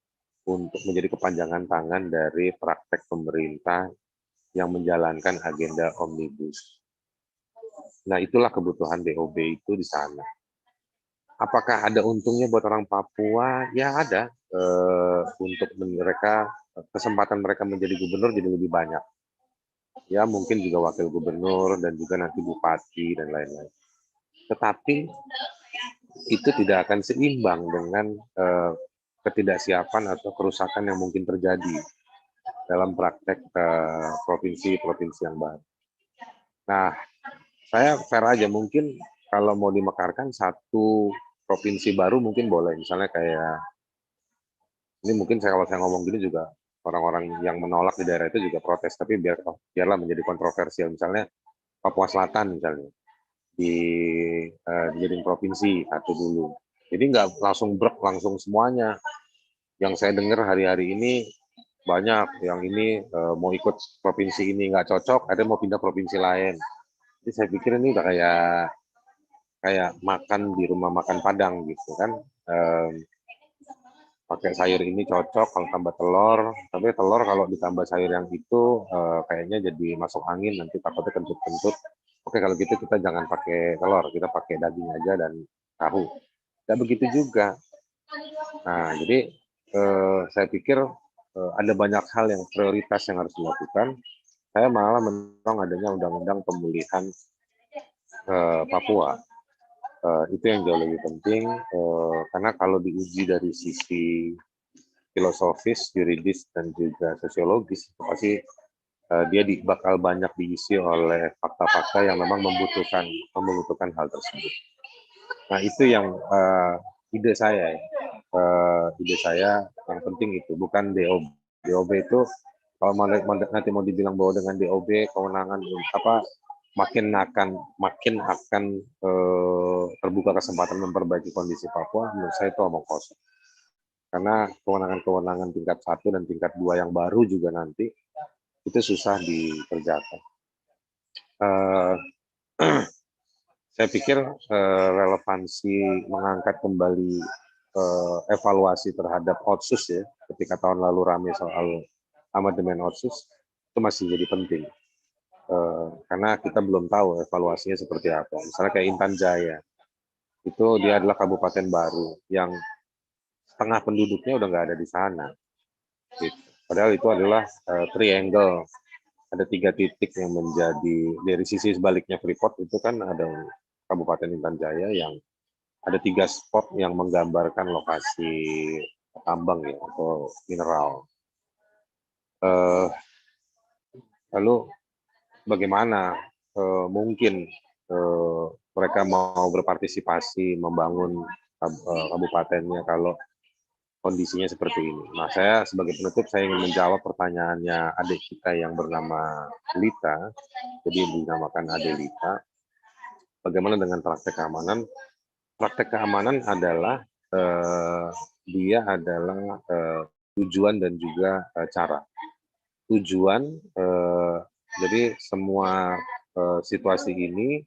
untuk menjadi kepanjangan tangan dari praktek pemerintah yang menjalankan agenda omnibus. Nah, itulah kebutuhan DOB itu di sana. Apakah ada untungnya buat orang Papua? Ya ada. Untuk mereka, kesempatan mereka menjadi gubernur jadi lebih banyak. Ya mungkin juga wakil gubernur dan juga nanti bupati dan lain-lain. Tetapi itu tidak akan seimbang dengan ketidaksiapan atau kerusakan yang mungkin terjadi dalam praktek provinsi-provinsi yang baru. Nah, saya fair aja, mungkin kalau mau dimekarkan satu provinsi baru mungkin boleh, misalnya kayak ini mungkin kalau saya ngomong gini juga orang-orang yang menolak di daerah itu juga protes, tapi biarlah menjadi kontroversial, misalnya Papua Selatan misalnya dijadiin provinsi satu dulu. Jadi nggak langsung langsung semuanya. Yang saya dengar hari-hari ini banyak yang ini mau ikut provinsi ini nggak cocok, ada mau pindah provinsi lain. Jadi saya pikir ini udah kayak makan di rumah makan Padang gitu kan. Pakai sayur ini cocok kalau tambah telur, tapi telur kalau ditambah sayur yang itu kayaknya jadi masuk angin, nanti takutnya kentut-kentut. Oke, kalau gitu kita jangan pakai telur, kita pakai daging aja dan tahu. Dan begitu juga. Nah, jadi saya pikir ada banyak hal yang prioritas yang harus dilakukan. Saya malah mendorong adanya undang-undang pemulihan Papua. Itu yang jauh lebih penting, karena kalau diuji dari sisi filosofis, yuridis, dan juga sosiologis, pasti dia bakal banyak diisi oleh fakta-fakta yang memang membutuhkan hal tersebut. Nah, itu yang ide saya. Ide saya yang penting itu bukan DOB. DOB itu kalau nanti mau dibilang bahwa dengan DOB kewenangan makin akan terbuka kesempatan memperbaiki kondisi Papua, menurut saya itu omong kosong. Karena kewenangan-kewenangan tingkat 1 dan tingkat 2 yang baru juga nanti itu susah dikerjakan. Saya pikir relevansi mengangkat kembali evaluasi terhadap Otsus ya, ketika tahun lalu ramai soal amandemen Otsus, itu masih jadi penting. Karena kita belum tahu evaluasinya seperti apa. Misalnya kayak Intan Jaya, itu dia adalah kabupaten baru yang setengah penduduknya udah nggak ada di sana. Gitu. Padahal itu adalah triangle ada 3 titik yang menjadi dari sisi sebaliknya Freeport itu kan ada Kabupaten Intan Jaya yang ada 3 spot yang menggambarkan lokasi tambang ya atau mineral. Lalu bagaimana mungkin mereka mau berpartisipasi membangun kabupatennya kalau kondisinya seperti ini. Nah, saya sebagai penutup saya ingin menjawab pertanyaannya adik kita yang bernama Lita, jadi dinamakan Ade Lita. Bagaimana dengan praktek keamanan? Praktek keamanan adalah dia adalah tujuan dan juga cara. Tujuan, jadi semua situasi ini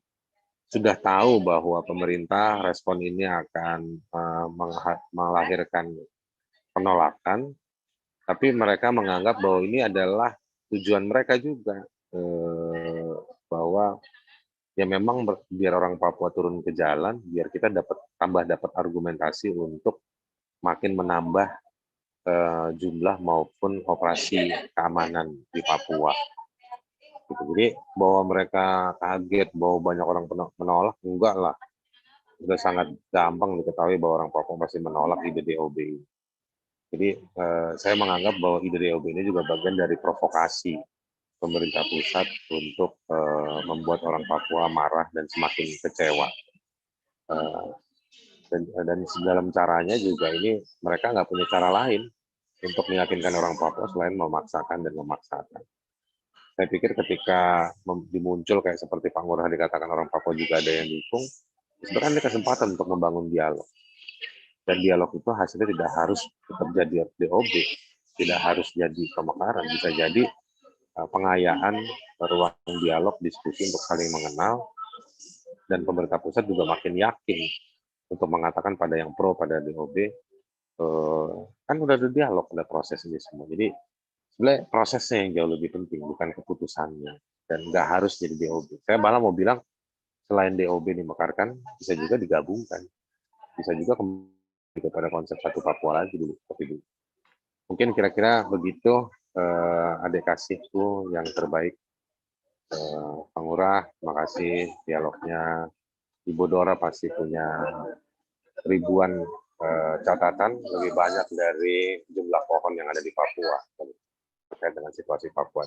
sudah tahu bahwa pemerintah respon ini akan melahirkan penolakan, tapi mereka menganggap bahwa ini adalah tujuan mereka juga, bahwa ya memang biar orang Papua turun ke jalan, biar kita dapat argumentasi untuk makin menambah jumlah maupun operasi keamanan di Papua. Gitu. Jadi bahwa mereka kaget bahwa banyak orang menolak, enggak lah. Sudah sangat gampang diketahui bahwa orang Papua pasti menolak ide DOB ini. Jadi saya menganggap bahwa ide DOB ini juga bagian dari provokasi pemerintah pusat untuk membuat orang Papua marah dan semakin kecewa. Dan dalam caranya juga ini mereka nggak punya cara lain untuk meyakinkan orang Papua selain memaksakan dan memaksakan. Saya pikir ketika dimuncul kayak seperti Pak Ngurah dikatakan orang Papua juga ada yang dukung, sebenarnya ada kesempatan untuk membangun dialog. Dan dialog itu hasilnya tidak harus tetap jadi DOB, tidak harus jadi pemekaran, bisa jadi pengayaan ruang dialog, diskusi untuk saling mengenal, dan pemerintah pusat juga makin yakin untuk mengatakan pada yang pro pada DOB, kan udah ada dialog, ada proses ini semua. Jadi sebenarnya prosesnya yang jauh lebih penting, bukan keputusannya. Dan nggak harus jadi DOB. Saya malah mau bilang, selain DOB dimekarkan, bisa juga digabungkan. Bisa juga kembali kepada konsep satu Papua lagi dulu. Mungkin kira-kira begitu, adik kasihku yang terbaik. Pak Ngurah, terima kasih dialognya. Ibu Dora pasti punya ribuan catatan, lebih banyak dari jumlah pohon yang ada di Papua terkait dengan situasi Papua.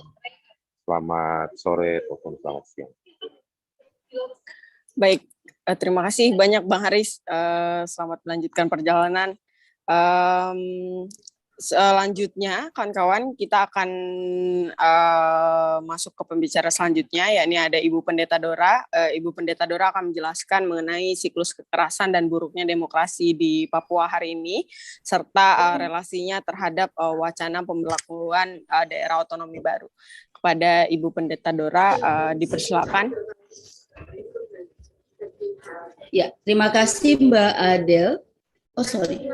Selamat sore ataupun selamat siang.
Baik, terima kasih banyak Bang Haris. Selamat melanjutkan perjalanan. Selanjutnya, kawan-kawan, kita akan masuk ke pembicara selanjutnya, yakni ada Ibu Pendeta Dora. Ibu Pendeta Dora akan menjelaskan mengenai siklus kekerasan dan buruknya demokrasi di Papua hari ini, serta relasinya terhadap wacana pemberlakuan daerah otonomi baru. Kepada Ibu Pendeta Dora, dipersilakan.
Ya, terima kasih Mbak Adel. Oh, sorry.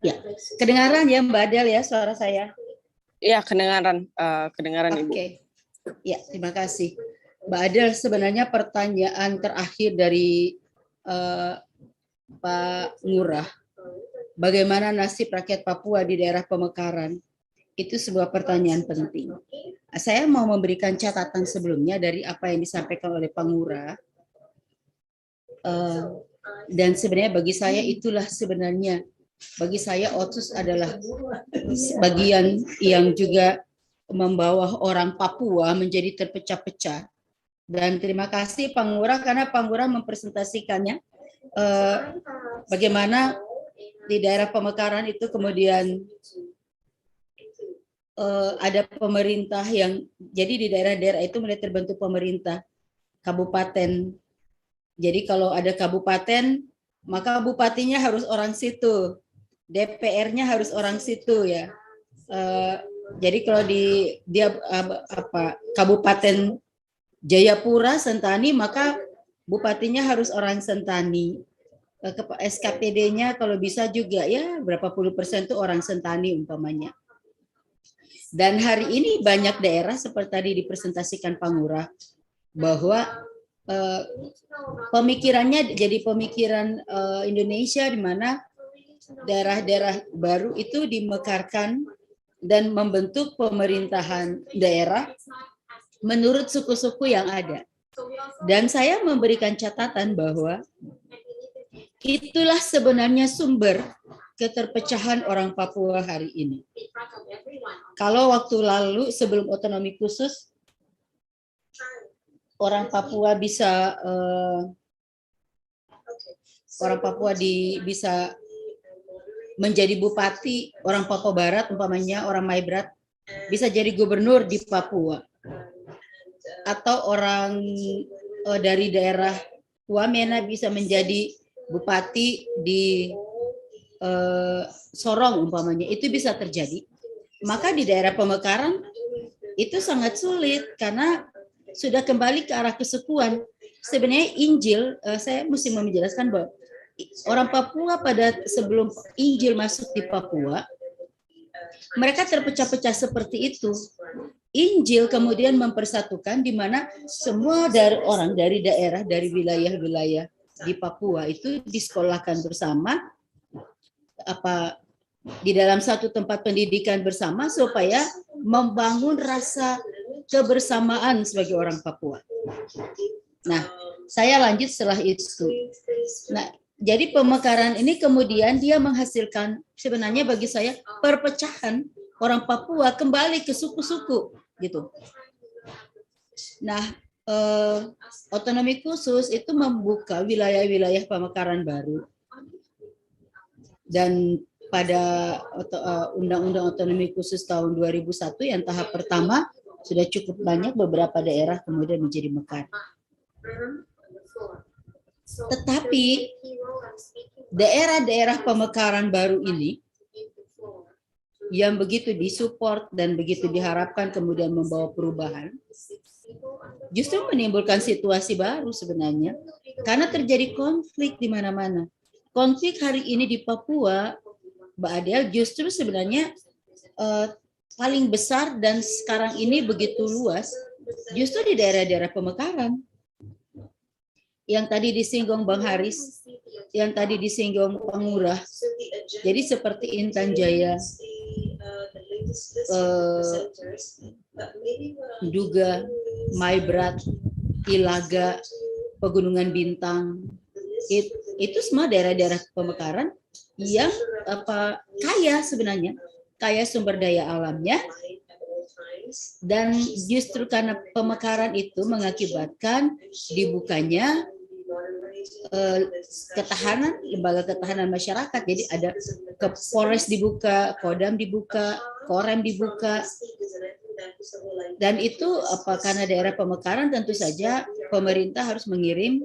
Ya, kedengaran ya Mbak Adel ya suara saya?
Iya, kedengaran Ibu.
Oke. Ya, terima kasih. Mbak Adel, sebenarnya pertanyaan terakhir dari Pak Ngurah, bagaimana nasib rakyat Papua di daerah pemekaran? Itu sebuah pertanyaan penting. Saya mau memberikan catatan sebelumnya dari apa yang disampaikan oleh Pak Ngurah. Dan sebenarnya bagi saya itulah sebenarnya, bagi saya OTSUS adalah bagian yang juga membawa orang Papua menjadi terpecah-pecah. Dan terima kasih Pak Ngurah karena Pak Ngurah mempresentasikannya bagaimana di daerah pemekaran itu kemudian ada pemerintah yang, jadi di daerah-daerah itu mulai terbentuk pemerintah kabupaten. Jadi kalau ada kabupaten, maka bupatinya harus orang situ, DPR-nya harus orang situ ya. Jadi kalau dia Kabupaten Jayapura, Sentani, maka bupatinya harus orang Sentani. SKPD-nya kalau bisa juga ya berapa puluh persen itu orang Sentani umpamanya. Dan hari ini banyak daerah seperti tadi dipresentasikan Pak Ngurah bahwa pemikirannya jadi pemikiran Indonesia di mana daerah-daerah baru itu dimekarkan dan membentuk pemerintahan daerah menurut suku-suku yang ada. Dan saya memberikan catatan bahwa itulah sebenarnya sumber keterpecahan orang Papua hari ini. Kalau waktu lalu sebelum otonomi khusus, orang Papua bisa bisa menjadi bupati, orang Papua Barat umpamanya, orang Maibrat bisa jadi gubernur di Papua, atau orang dari daerah Wamena bisa menjadi bupati di Sorong umpamanya, itu bisa terjadi. Maka di daerah Pemekaran itu sangat sulit karena sudah kembali ke arah kesukuan. Sebenarnya Injil, saya mesti menjelaskan bahwa orang Papua pada sebelum Injil masuk di Papua, mereka terpecah-pecah seperti itu. Injil kemudian mempersatukan di mana semua dari orang dari daerah, dari wilayah-wilayah di Papua itu disekolahkan bersama, di dalam satu tempat pendidikan bersama supaya membangun rasa kebersamaan sebagai orang Papua. Nah, saya lanjut setelah itu. Nah, jadi Pemekaran ini kemudian dia menghasilkan sebenarnya bagi saya perpecahan orang Papua kembali ke suku-suku gitu. Nah, otonomi khusus itu membuka wilayah-wilayah Pemekaran baru. Dan pada Undang-Undang Otonomi Khusus tahun 2001 yang tahap pertama sudah cukup banyak beberapa daerah kemudian menjadi mekar. Tetapi daerah-daerah pemekaran baru ini yang begitu disupport dan begitu diharapkan kemudian membawa perubahan, justru menimbulkan situasi baru sebenarnya karena terjadi konflik di mana-mana. Konflik hari ini di Papua, Mbak Adel, justru sebenarnya paling besar dan sekarang ini begitu luas, justru di daerah-daerah pemekaran. Yang tadi disinggung Bang Haris, yang tadi disinggung Pangurah. Jadi seperti Intan Jaya, juga Maibrat, Ilaga, Pegunungan Bintang, itu semua daerah-daerah pemekaran yang kaya sebenarnya, kaya sumber daya alamnya, dan justru karena pemekaran itu mengakibatkan dibukanya ketahanan, lembaga ketahanan masyarakat. Jadi ada Polres dibuka, Kodam dibuka, Korem dibuka, dan itu karena daerah pemekaran tentu saja pemerintah harus mengirim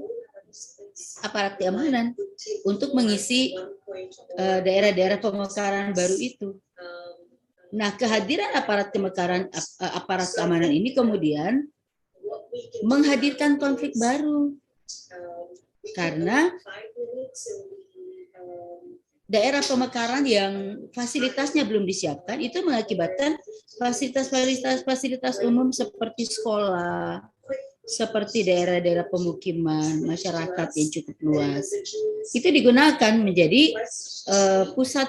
aparat keamanan untuk mengisi daerah-daerah pemekaran baru itu. Nah, kehadiran aparat pemekaran, aparat keamanan ini kemudian menghadirkan konflik baru karena daerah pemekaran yang fasilitasnya belum disiapkan itu mengakibatkan fasilitas umum seperti sekolah, seperti daerah-daerah pemukiman masyarakat yang cukup luas itu digunakan menjadi pusat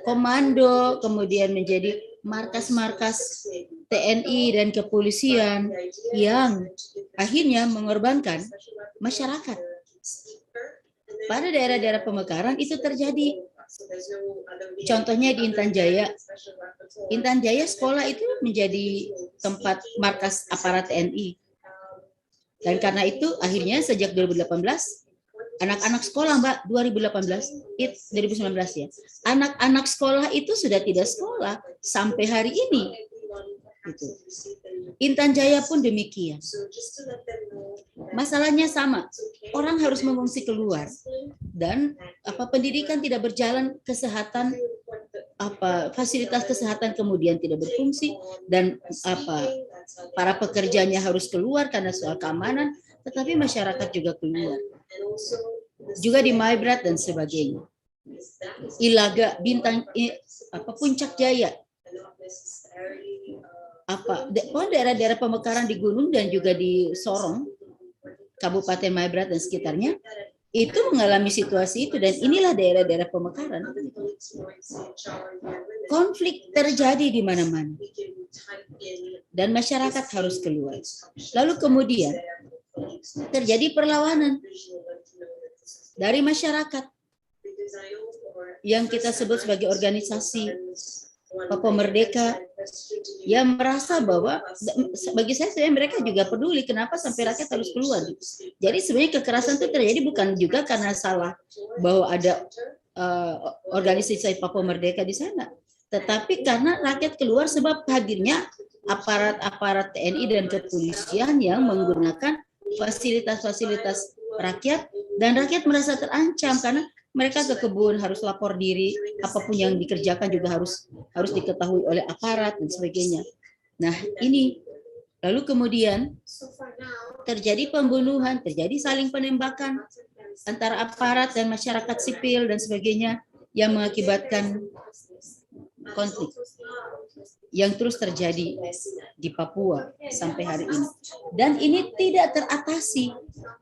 komando, kemudian menjadi markas-markas TNI dan kepolisian yang akhirnya mengorbankan masyarakat. Pada daerah-daerah pemekaran itu terjadi. Contohnya di Intan Jaya. Intan Jaya sekolah itu menjadi tempat markas aparat TNI. Dan karena itu akhirnya sejak 2018 anak-anak sekolah, Mbak, 2019 ya. Anak-anak sekolah itu sudah tidak sekolah sampai hari ini. Gitu. Intan Jaya pun demikian. Masalahnya sama. Orang harus mengungsi keluar dan pendidikan tidak berjalan, kesehatan fasilitas kesehatan kemudian tidak berfungsi dan para pekerjanya harus keluar karena soal keamanan, tetapi masyarakat juga keluar. Juga di Maibrat dan sebagainya. Ilaga, Bintang, Puncak Jaya. Daerah-daerah pemekaran di gunung dan juga di Sorong, Kabupaten Maibrat dan sekitarnya, itu mengalami situasi itu, dan inilah daerah-daerah pemekaran. konflik terjadi di mana-mana dan masyarakat harus keluar. Lalu kemudian terjadi perlawanan dari masyarakat yang kita sebut sebagai organisasi Papua Merdeka, yang merasa bahwa bagi saya sebenarnya mereka juga peduli kenapa sampai rakyat harus keluar. Jadi sebenarnya kekerasan itu terjadi bukan juga karena salah bahwa ada organisasi Papua Merdeka di sana, tetapi karena rakyat keluar sebab hadirnya aparat-aparat TNI dan kepolisian yang menggunakan fasilitas-fasilitas rakyat, dan rakyat merasa terancam karena mereka ke kebun harus lapor diri, apapun yang dikerjakan juga harus diketahui oleh aparat dan sebagainya. Nah, ini lalu kemudian terjadi pembunuhan, terjadi saling penembakan antara aparat dan masyarakat sipil dan sebagainya yang mengakibatkan konflik yang terus terjadi di Papua sampai hari ini. Dan ini tidak teratasi.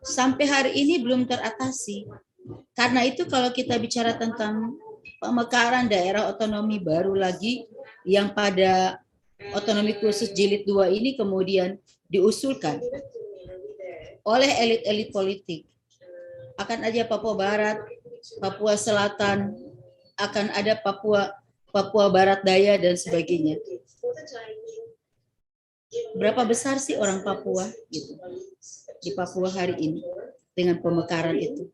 Sampai hari ini belum teratasi. Karena itu kalau kita bicara tentang pemekaran daerah otonomi baru lagi yang pada otonomi khusus jilid 2 ini kemudian diusulkan oleh elit-elit politik. Akan ada Papua Barat, Papua Selatan, akan ada Papua Barat Daya dan sebagainya. Berapa besar sih orang Papua gitu di Papua hari ini dengan pemekaran itu?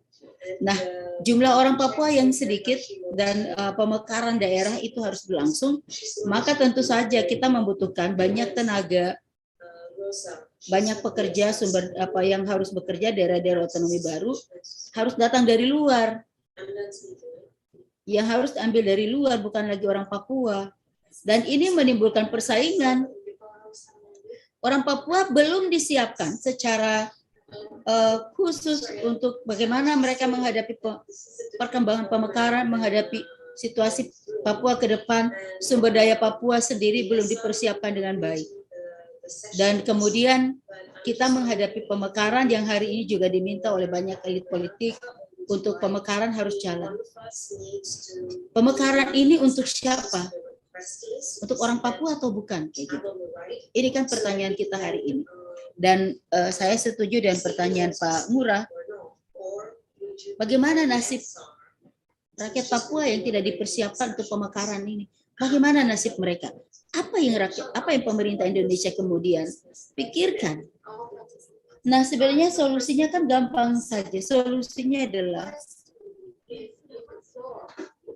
Nah, jumlah orang Papua yang sedikit dan pemekaran daerah itu harus berlangsung, maka tentu saja kita membutuhkan banyak tenaga, banyak pekerja sumber yang harus bekerja daerah-daerah otonomi baru harus datang dari luar. Yang harus diambil dari luar bukan lagi orang Papua. Dan ini menimbulkan persaingan. Orang Papua belum disiapkan secara khusus untuk bagaimana mereka menghadapi perkembangan pemekaran, menghadapi situasi Papua ke depan. Sumber daya Papua sendiri belum dipersiapkan dengan baik. Dan kemudian kita menghadapi pemekaran yang hari ini juga diminta oleh banyak elit politik untuk pemekaran harus jalan. Pemekaran ini untuk siapa? Untuk orang Papua atau bukan? Kayak gitu. Ini kan pertanyaan kita hari ini. Dan saya setuju dengan pertanyaan Pak Ngurah. Bagaimana nasib rakyat Papua yang tidak dipersiapkan untuk pemekaran ini? Bagaimana nasib mereka? Apa yang pemerintah Indonesia kemudian pikirkan? Nah, sebenarnya solusinya kan gampang saja. Solusinya adalah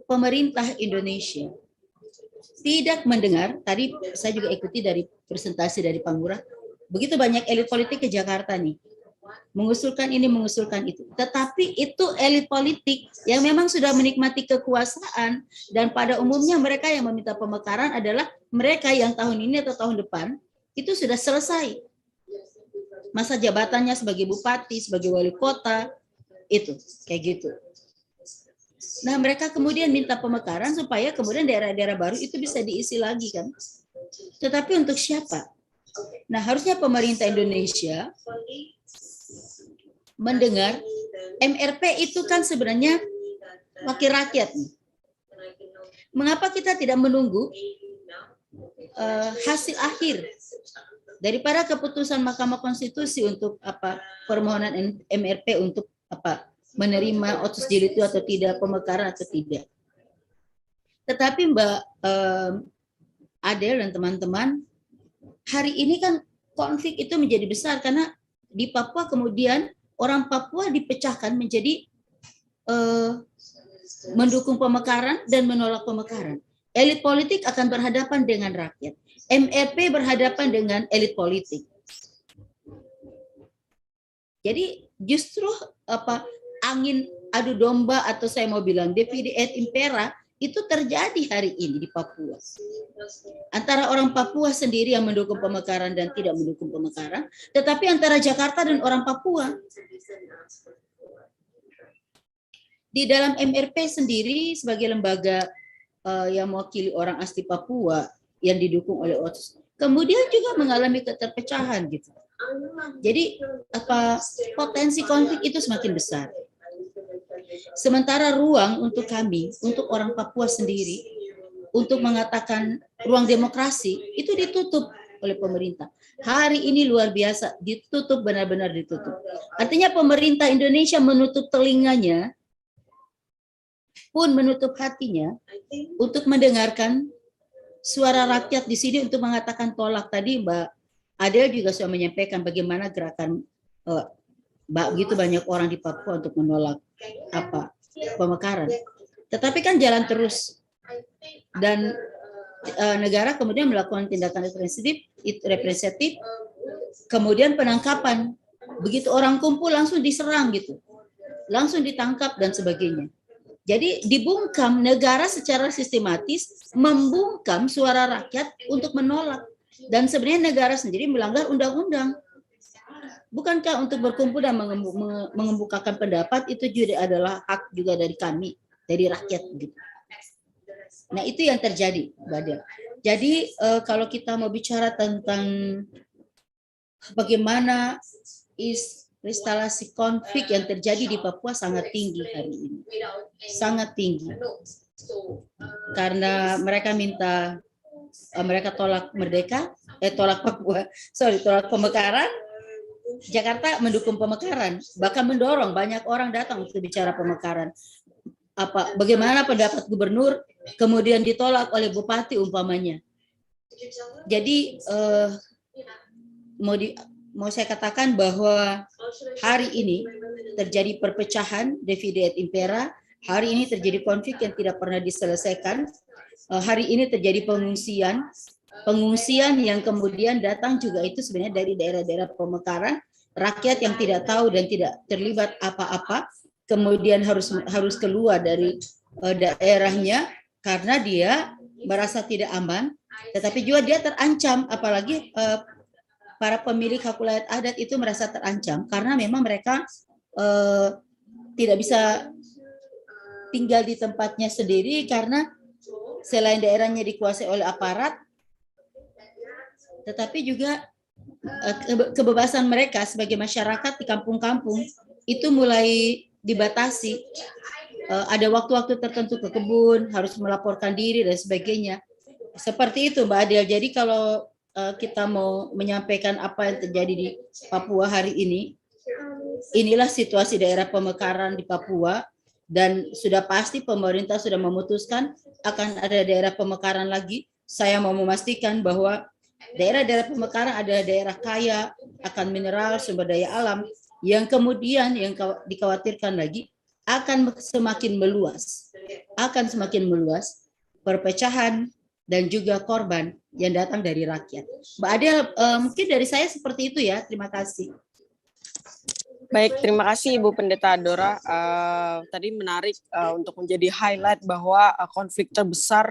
pemerintah Indonesia tidak mendengar. Tadi saya juga ikuti dari presentasi dari Pak Ngurah. Begitu banyak elit politik ke Jakarta nih, mengusulkan ini, mengusulkan itu. Tetapi itu elit politik yang memang sudah menikmati kekuasaan, dan pada umumnya mereka yang meminta pemekaran adalah mereka yang tahun ini atau tahun depan itu sudah selesai masa jabatannya sebagai bupati, sebagai wali kota, itu kayak gitu. Nah, mereka kemudian minta pemekaran supaya kemudian daerah-daerah baru itu bisa diisi lagi kan. Tetapi untuk siapa? Nah, harusnya pemerintah Indonesia mendengar MRP itu kan sebenarnya wakil rakyat. Mengapa kita tidak menunggu hasil akhir daripada keputusan Mahkamah Konstitusi untuk permohonan MRP untuk menerima otsus jilid itu atau tidak, pemekaran atau tidak. Tetapi Mbak Adel dan teman-teman, hari ini kan konflik itu menjadi besar karena di Papua kemudian orang Papua dipecahkan menjadi mendukung pemekaran dan menolak pemekaran. Elit politik akan berhadapan dengan rakyat. MRP berhadapan dengan elit politik. Jadi justru angin adu domba atau saya mau bilang divide et impera itu terjadi hari ini di Papua. Antara orang Papua sendiri yang mendukung pemekaran dan tidak mendukung pemekaran, tetapi antara Jakarta dan orang Papua. Di dalam MRP sendiri sebagai lembaga yang mewakili orang asli Papua yang didukung oleh OTS, kemudian juga mengalami keterpecahan gitu. Jadi potensi konflik itu semakin besar. Sementara ruang untuk kami, untuk orang Papua sendiri, untuk mengatakan ruang demokrasi itu ditutup oleh pemerintah. Hari ini luar biasa, ditutup, benar-benar ditutup. Artinya pemerintah Indonesia menutup telinganya pun menutup hatinya untuk mendengarkan suara rakyat di sini untuk mengatakan tolak. Tadi Mbak Adel juga sudah menyampaikan bagaimana gerakan begitu banyak orang di Papua untuk menolak pemekaran. Tetapi kan jalan terus, dan negara kemudian melakukan tindakan representatif, kemudian penangkapan. Begitu orang kumpul langsung diserang gitu, langsung ditangkap dan sebagainya. Jadi dibungkam, negara secara sistematis membungkam suara rakyat untuk menolak. Dan sebenarnya negara sendiri melanggar undang-undang. Bukankah untuk berkumpul dan mengemukakan pendapat itu juga adalah hak juga dari kami, dari rakyat gitu. Nah, itu yang terjadi, Mbak Del. Jadi kalau kita mau bicara tentang bagaimana instalasi konflik yang terjadi di Papua sangat tinggi hari ini. Sangat tinggi. Karena mereka tolak merdeka, tolak Papua, tolak pemekaran. Jakarta mendukung pemekaran, bahkan mendorong banyak orang datang untuk bicara pemekaran. Bagaimana pendapat gubernur kemudian ditolak oleh bupati umpamanya. Jadi mau saya katakan bahwa hari ini terjadi perpecahan divide et impera, hari ini terjadi konflik yang tidak pernah diselesaikan, hari ini terjadi pengungsian yang kemudian datang juga itu sebenarnya dari daerah-daerah pemekaran, rakyat yang tidak tahu dan tidak terlibat apa-apa, kemudian harus keluar dari daerahnya karena dia merasa tidak aman, tetapi juga dia terancam, apalagi para pemilik hak wilayah adat itu merasa terancam karena memang mereka tidak bisa tinggal di tempatnya sendiri karena selain daerahnya dikuasai oleh aparat, tetapi juga kebebasan mereka sebagai masyarakat di kampung-kampung itu mulai dibatasi. Ada waktu-waktu tertentu ke kebun, harus melaporkan diri dan sebagainya. Seperti itu Mbak Adel. Jadi kalau kita mau menyampaikan apa yang terjadi di Papua hari ini, inilah situasi daerah pemekaran di Papua, dan sudah pasti pemerintah sudah memutuskan akan ada daerah pemekaran lagi. Saya mau memastikan bahwa daerah-daerah pemekaran adalah daerah kaya akan mineral, sumber daya alam, yang kemudian yang dikhawatirkan lagi akan semakin meluas, perpecahan dan juga korban yang datang dari rakyat. Mbak Adel, mungkin dari saya seperti itu ya. Terima kasih.
Baik, terima kasih Ibu Pendeta Dora. Tadi menarik untuk menjadi highlight bahwa konflik besar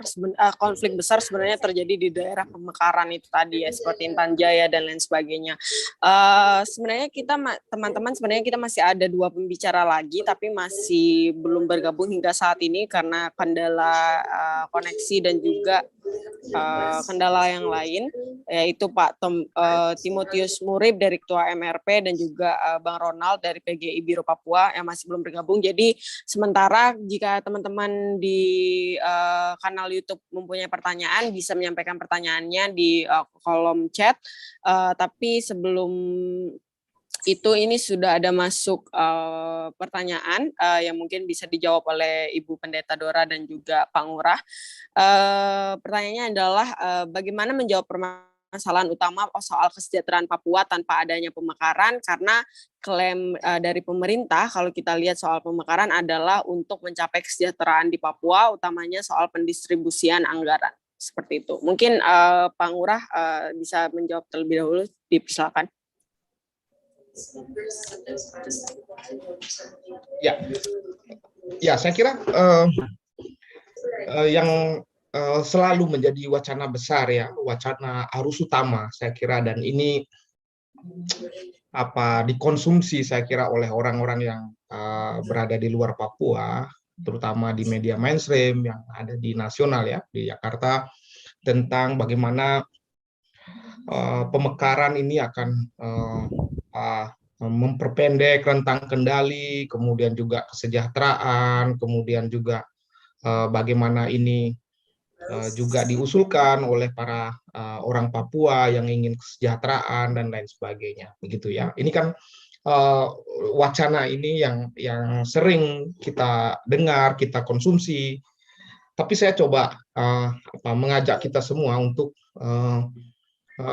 sebenarnya terjadi di daerah pemekaran itu tadi ya, seperti Intan Jaya dan lain sebagainya. Sebenarnya teman-teman kita masih ada 2 pembicara lagi, tapi masih belum bergabung hingga saat ini karena kendala koneksi dan juga kendala yang lain, yaitu Pak Timotius Murib dari Ketua MRP dan juga Bang Ronald dari PGI Biro Papua yang masih belum bergabung. Jadi sementara jika teman-teman di kanal YouTube mempunyai pertanyaan, bisa menyampaikan pertanyaannya di kolom chat. Tapi sebelum itu ini sudah ada masuk pertanyaan yang mungkin bisa dijawab oleh Ibu Pendeta Dora dan juga Pak Ngurah. Pertanyaannya adalah bagaimana menjawab permasalahan utama soal kesejahteraan Papua tanpa adanya pemekaran, karena klaim dari pemerintah kalau kita lihat soal pemekaran adalah untuk mencapai kesejahteraan di Papua, utamanya soal pendistribusian anggaran. Seperti itu. Mungkin Pak Ngurah bisa menjawab terlebih dahulu, dipersilakan.
Ya, saya kira yang selalu menjadi wacana besar ya, wacana arus utama saya kira, dan ini dikonsumsi saya kira oleh orang-orang yang berada di luar Papua, terutama di media mainstream yang ada di nasional ya, di Jakarta, tentang bagaimana pemekaran ini akan memperpendek rentang kendali, kemudian juga kesejahteraan, kemudian juga bagaimana ini juga diusulkan oleh para orang Papua yang ingin kesejahteraan dan lain sebagainya, begitu ya. Ini kan wacana ini yang sering kita dengar, kita konsumsi. Tapi saya coba mengajak kita semua untuk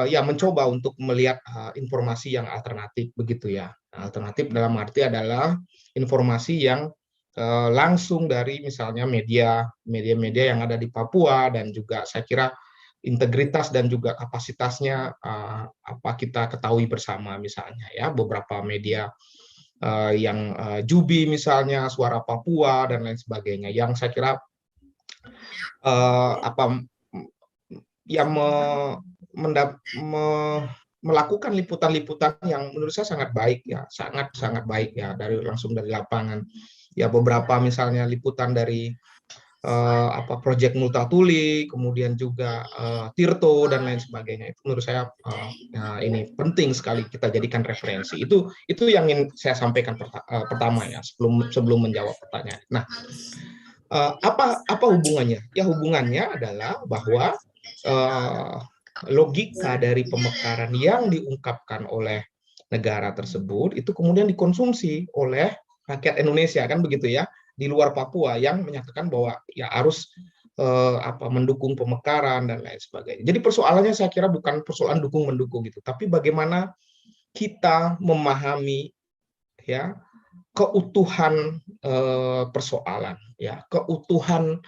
ya mencoba untuk melihat informasi yang alternatif, begitu ya. Alternatif dalam arti adalah informasi yang langsung dari misalnya media yang ada di Papua, dan juga saya kira integritas dan juga kapasitasnya apa kita ketahui bersama, misalnya ya beberapa media yang Jubi misalnya, Suara Papua dan lain sebagainya, yang saya kira yang melakukan liputan-liputan yang menurut saya sangat baik ya, sangat baik ya, langsung dari lapangan. Ya beberapa misalnya liputan dari Project Multatuli, kemudian juga Tirto dan lain sebagainya. Itu menurut saya ini penting sekali kita jadikan referensi. Itu yang ingin saya sampaikan pertama ya, sebelum menjawab pertanyaan. Nah, apa hubungannya? Ya hubungannya adalah bahwa logika dari pemekaran yang diungkapkan oleh negara tersebut itu kemudian dikonsumsi oleh rakyat Indonesia, kan begitu ya, di luar Papua, yang menyatakan bahwa ya harus mendukung pemekaran dan lain sebagainya. Jadi persoalannya saya kira bukan persoalan dukung-mendukung gitu, tapi bagaimana kita memahami ya keutuhan persoalan, ya keutuhan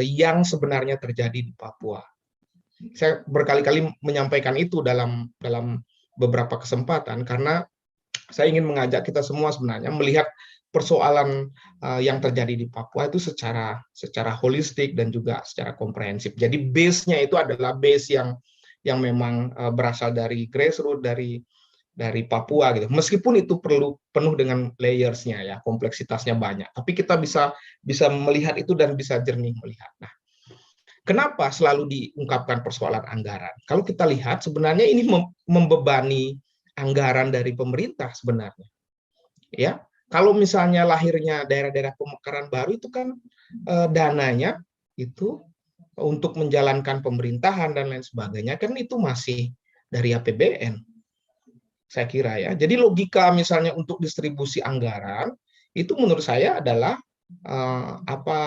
yang sebenarnya terjadi di Papua. Saya berkali-kali menyampaikan itu dalam beberapa kesempatan, karena saya ingin mengajak kita semua sebenarnya melihat persoalan yang terjadi di Papua itu secara holistik dan juga secara komprehensif. Jadi base-nya itu adalah base yang memang berasal dari grassroots, dari Papua gitu. Meskipun itu penuh dengan layers-nya ya, kompleksitasnya banyak. Tapi kita bisa melihat itu dan bisa jernih melihat. Nah, kenapa selalu diungkapkan persoalan anggaran? Kalau kita lihat sebenarnya ini membebani anggaran dari pemerintah sebenarnya. Ya, kalau misalnya lahirnya daerah-daerah pemekaran baru itu kan dananya itu untuk menjalankan pemerintahan dan lain sebagainya kan itu masih dari APBN. Saya kira ya. Jadi logika misalnya untuk distribusi anggaran itu menurut saya adalah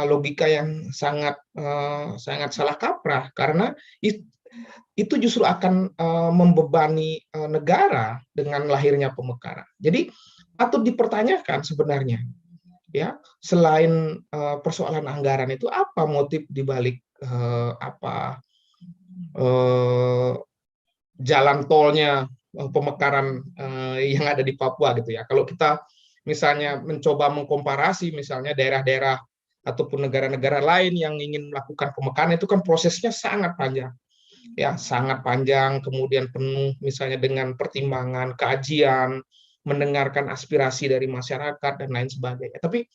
logika yang sangat salah kaprah, karena itu justru akan membebani negara dengan lahirnya pemekaran. Jadi patut dipertanyakan sebenarnya ya, selain persoalan anggaran itu apa motif dibalik jalan tolnya pemekaran yang ada di Papua gitu ya. Kalau kita misalnya mencoba mengkomparasi misalnya daerah-daerah ataupun negara-negara lain yang ingin melakukan pemekaran, itu kan prosesnya sangat panjang. Ya, sangat panjang, kemudian penuh misalnya dengan pertimbangan, kajian, mendengarkan aspirasi dari masyarakat dan lain sebagainya. Tapi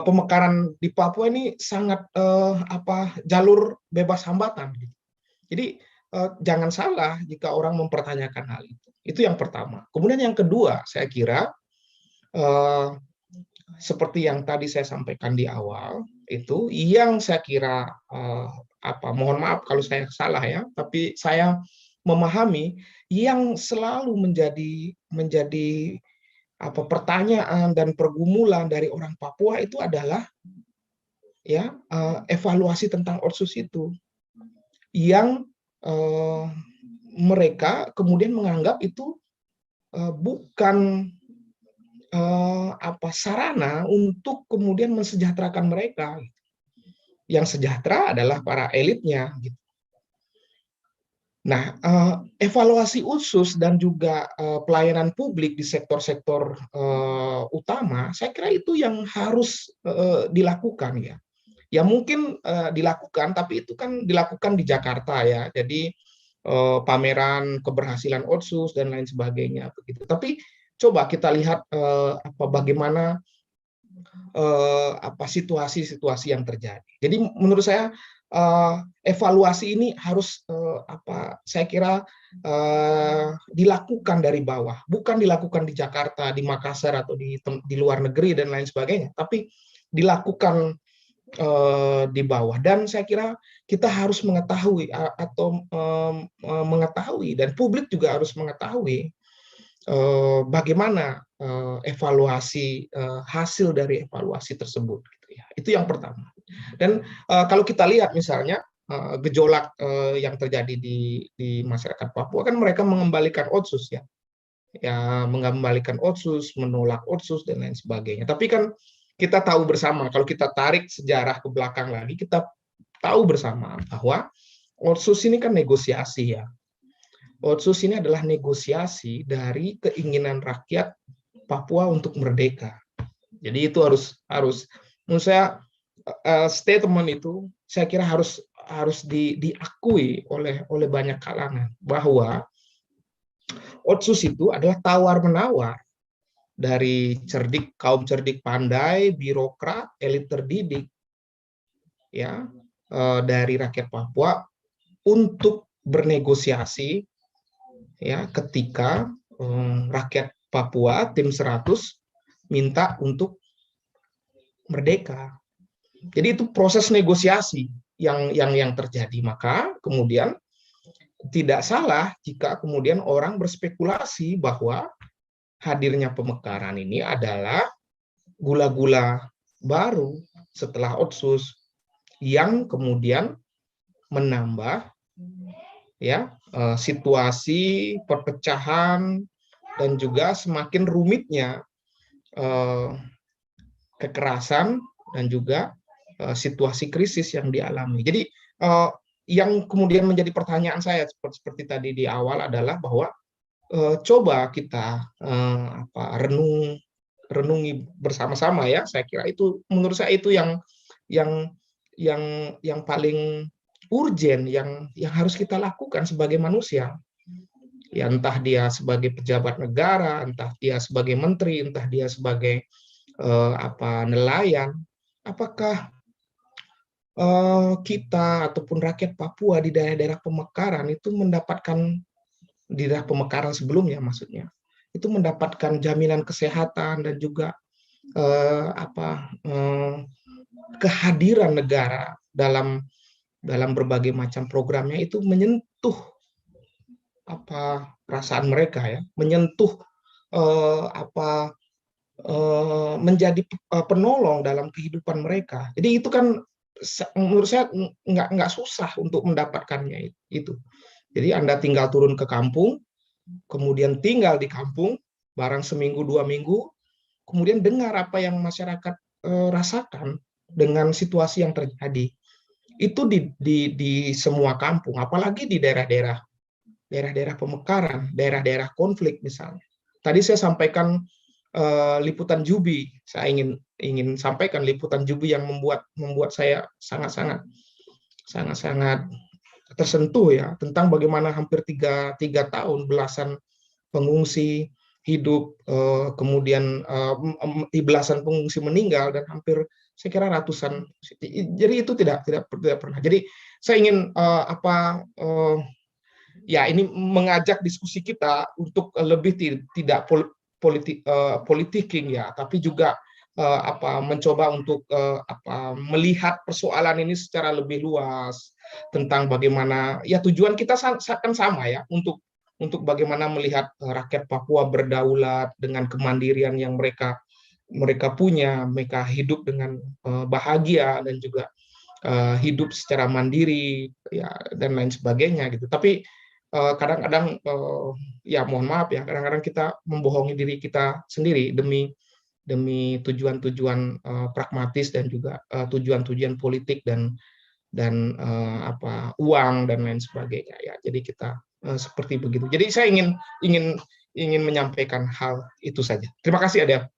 pemekaran di Papua ini sangat jalur bebas hambatan. Jadi jangan salah jika orang mempertanyakan hal itu. Itu yang pertama. Kemudian yang kedua, saya kira seperti yang tadi saya sampaikan di awal, itu yang saya kira mohon maaf kalau saya salah ya, tapi saya memahami yang selalu menjadi pertanyaan dan pergumulan dari orang Papua itu adalah ya evaluasi tentang Otsus itu, yang mereka kemudian menganggap itu bukan sarana untuk kemudian mensejahterakan mereka. Yang sejahtera adalah para elitnya. Nah, evaluasi Otsus dan juga pelayanan publik di sektor-sektor utama, saya kira itu yang harus dilakukan ya. Ya mungkin dilakukan, tapi itu kan dilakukan di Jakarta ya. Jadi pameran keberhasilan Otsus dan lain sebagainya begitu. Tapi coba kita lihat bagaimana situasi-situasi yang terjadi. Jadi menurut saya evaluasi ini harus saya kira dilakukan dari bawah, bukan dilakukan di Jakarta, di Makassar atau di luar negeri dan lain sebagainya, tapi dilakukan di bawah. Dan saya kira kita harus mengetahui atau mengetahui, dan publik juga harus mengetahui bagaimana evaluasi hasil dari evaluasi tersebut. Gitu ya. Itu yang pertama. Dan kalau kita lihat misalnya gejolak yang terjadi di masyarakat Papua, kan mereka mengembalikan Otsus ya, mengembalikan Otsus, menolak Otsus dan lain sebagainya. Tapi kan kita tahu bersama, kalau kita tarik sejarah ke belakang lagi, kita tahu bersama bahwa Otsus ini kan negosiasi ya. Otsus ini adalah negosiasi dari keinginan rakyat Papua untuk merdeka. Jadi itu harus menurut saya statement itu saya kira harus diakui oleh banyak kalangan bahwa Otsus itu adalah tawar-menawar dari kaum cerdik pandai, birokrat, elit terdidik, ya, dari rakyat Papua untuk bernegosiasi, ya, ketika rakyat Papua tim 100 minta untuk merdeka. Jadi itu proses negosiasi yang terjadi. Maka kemudian tidak salah jika kemudian orang berspekulasi bahwa hadirnya pemekaran ini adalah gula-gula baru setelah Otsus yang kemudian menambah ya situasi perpecahan dan juga semakin rumitnya kekerasan dan juga situasi krisis yang dialami. Jadi yang kemudian menjadi pertanyaan saya seperti tadi di awal adalah bahwa coba kita renungi bersama-sama ya. Saya kira itu, menurut saya itu yang paling urgen, yang harus kita lakukan sebagai manusia. Ya, entah dia sebagai pejabat negara, entah dia sebagai menteri, entah dia sebagai nelayan. Apakah kita ataupun rakyat Papua di daerah-daerah pemekaran itu mendapatkan, di daerah pemekaran sebelumnya maksudnya, itu mendapatkan jaminan kesehatan dan juga kehadiran negara dalam berbagai macam programnya, itu menyentuh perasaan mereka ya, menyentuh menjadi penolong dalam kehidupan mereka. Jadi itu kan menurut saya nggak susah untuk mendapatkannya itu. Jadi Anda tinggal turun ke kampung, kemudian tinggal di kampung, barang seminggu 2 minggu, kemudian dengar apa yang masyarakat rasakan dengan situasi yang terjadi. Itu di semua kampung, apalagi di daerah-daerah pemekaran, daerah-daerah konflik misalnya. Tadi saya sampaikan liputan Jubi, saya ingin sampaikan liputan Jubi yang membuat saya sangat-sangat tersentuh ya, tentang bagaimana hampir tiga tahun belasan pengungsi hidup, kemudian belasan pengungsi meninggal, dan hampir saya kira ratusan. Jadi itu tidak pernah. Jadi saya ingin ya ini mengajak diskusi kita untuk lebih tidak politiking ya, tapi juga mencoba untuk melihat persoalan ini secara lebih luas, tentang bagaimana ya tujuan kita kan sama ya, untuk bagaimana melihat rakyat Papua berdaulat dengan kemandirian yang mereka punya, mereka hidup dengan bahagia dan juga hidup secara mandiri ya, dan lain sebagainya gitu. Tapi kadang-kadang ya mohon maaf ya, kadang-kadang kita membohongi diri kita sendiri demi tujuan-tujuan pragmatis dan juga tujuan-tujuan politik dan uang dan lain sebagainya ya. Jadi kita seperti begitu. Jadi saya ingin menyampaikan hal itu saja. Terima kasih Adel.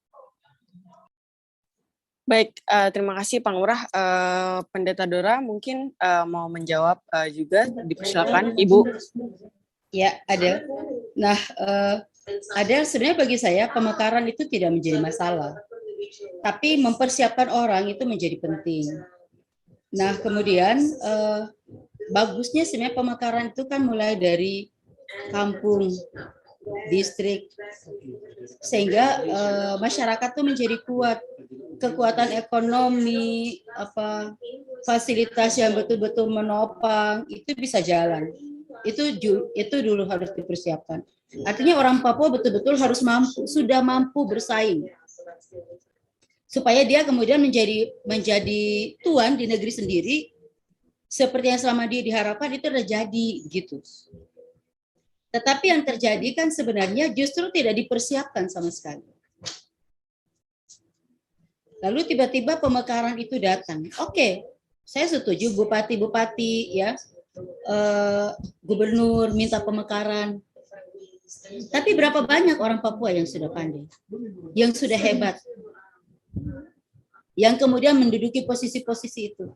Baik, terima kasih Pak Ngurah. Pendeta Dora mungkin mau menjawab juga, dipersilakan Ibu.
Ya, Adel. Nah, Adel, sebenarnya bagi saya pemekaran itu tidak menjadi masalah, tapi mempersiapkan orang itu menjadi penting. Nah, kemudian bagusnya sebenarnya pemekaran itu kan mulai dari kampung, distrik, sehingga masyarakat tuh menjadi kuat. kekuatan ekonomi, fasilitas yang betul-betul menopang itu bisa jalan. Itu dulu harus dipersiapkan. Artinya orang Papua betul-betul harus sudah mampu bersaing, supaya dia kemudian menjadi tuan di negeri sendiri, seperti yang selama dia diharapkan itu sudah jadi gitu. Tetapi yang terjadi kan sebenarnya justru tidak dipersiapkan sama sekali. Lalu tiba-tiba pemekaran itu datang. Oke, saya setuju bupati-bupati ya, gubernur minta pemekaran. Tapi berapa banyak orang Papua yang sudah pandai, yang sudah hebat, yang kemudian menduduki posisi-posisi itu,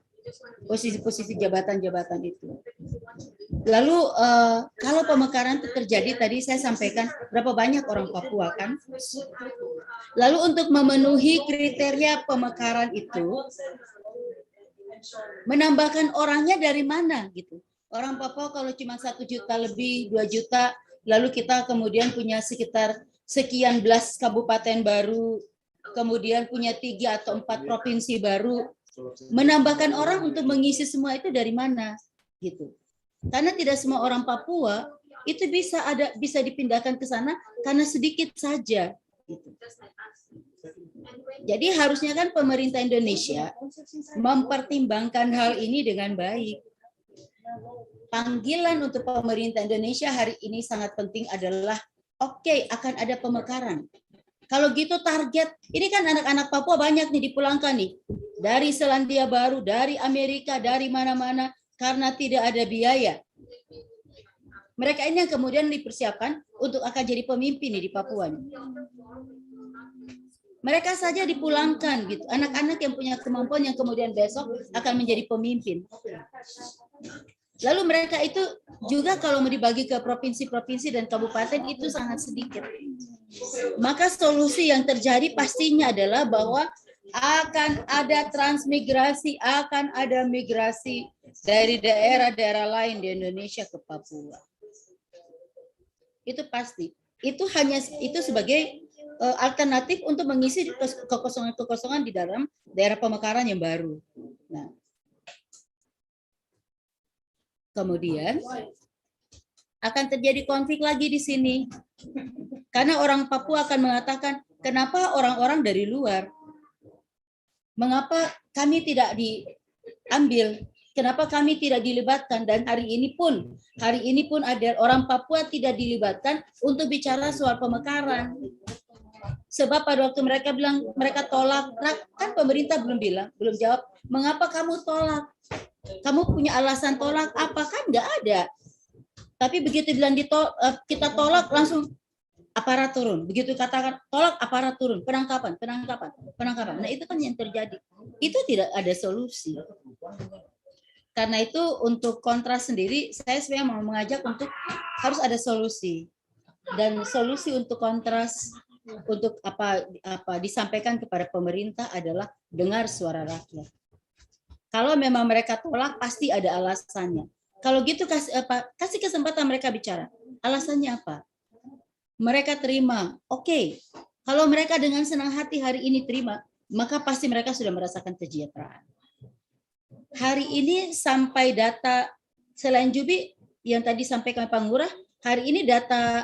posisi-posisi jabatan-jabatan itu. Lalu kalau pemekaran itu terjadi, tadi saya sampaikan berapa banyak orang Papua kan. Lalu untuk memenuhi kriteria pemekaran itu, menambahkan orangnya dari mana gitu. Orang Papua kalau cuma 1 juta lebih, 2 juta, lalu kita kemudian punya sekitar sekian belas kabupaten baru, kemudian punya 3 atau 4 provinsi baru, menambahkan orang untuk mengisi semua itu dari mana gitu. Karena tidak semua orang Papua itu bisa dipindahkan ke sana karena sedikit saja gitu. Jadi harusnya kan pemerintah Indonesia mempertimbangkan hal ini dengan baik. Panggilan untuk pemerintah Indonesia hari ini sangat penting adalah oke, akan ada pemekaran. Kalau gitu target, ini kan anak-anak Papua banyak nih dipulangkan nih. Dari Selandia Baru, dari Amerika, dari mana-mana, karena tidak ada biaya. Mereka ini yang kemudian dipersiapkan untuk akan jadi pemimpin nih di Papua nih. Mereka saja dipulangkan gitu, anak-anak yang punya kemampuan yang kemudian besok akan menjadi pemimpin. Lalu mereka itu juga kalau mau dibagi ke provinsi-provinsi dan kabupaten itu sangat sedikit. Maka solusi yang terjadi pastinya adalah bahwa akan ada transmigrasi, akan ada migrasi dari daerah-daerah lain di Indonesia ke Papua. Itu pasti. Itu sebagai alternatif untuk mengisi kekosongan-kekosongan di dalam daerah pemekaran yang baru. Nah, kemudian akan terjadi konflik lagi di sini. Karena orang Papua akan mengatakan, kenapa orang-orang dari luar? Mengapa kami tidak diambil? Kenapa kami tidak dilibatkan? Dan hari ini pun ada orang Papua tidak dilibatkan untuk bicara soal pemekaran. Sebab pada waktu mereka bilang mereka tolak, kan pemerintah belum jawab, mengapa kamu tolak? Kamu punya alasan tolak apa? Kan nggak ada. Tapi begitu bilang kita tolak, langsung aparat turun. Begitu katakan tolak, aparat turun. Penangkapan. Nah itu kan yang terjadi. Itu tidak ada solusi. Karena itu untuk kontras sendiri, saya sebenarnya mau mengajak untuk harus ada solusi. Dan solusi untuk kontras, untuk apa disampaikan kepada pemerintah adalah dengar suara rakyat. Kalau memang mereka tolak, pasti ada alasannya. Kalau gitu kasih kesempatan mereka bicara. Alasannya apa? Mereka terima. Oke. Kalau mereka dengan senang hati hari ini terima, maka pasti mereka sudah merasakan kesejahteraan. Hari ini sampai data selain Jubi yang tadi sampaikan Pak Ngurah, hari ini data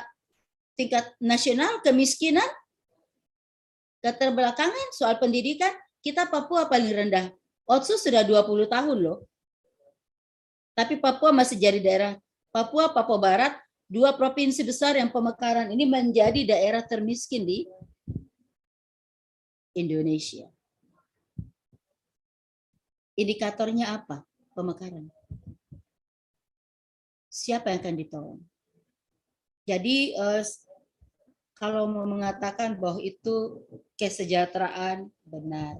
tingkat nasional kemiskinan, keterbelakangan soal pendidikan, kita Papua paling rendah. Otsus sudah 20 tahun loh. Tapi Papua masih jadi daerah. Papua Barat, 2 provinsi besar yang pemekaran ini menjadi daerah termiskin di Indonesia. Indikatornya apa? Pemekaran. Siapa yang akan ditolong? Jadi kalau mau mengatakan bahwa itu kesejahteraan, benar.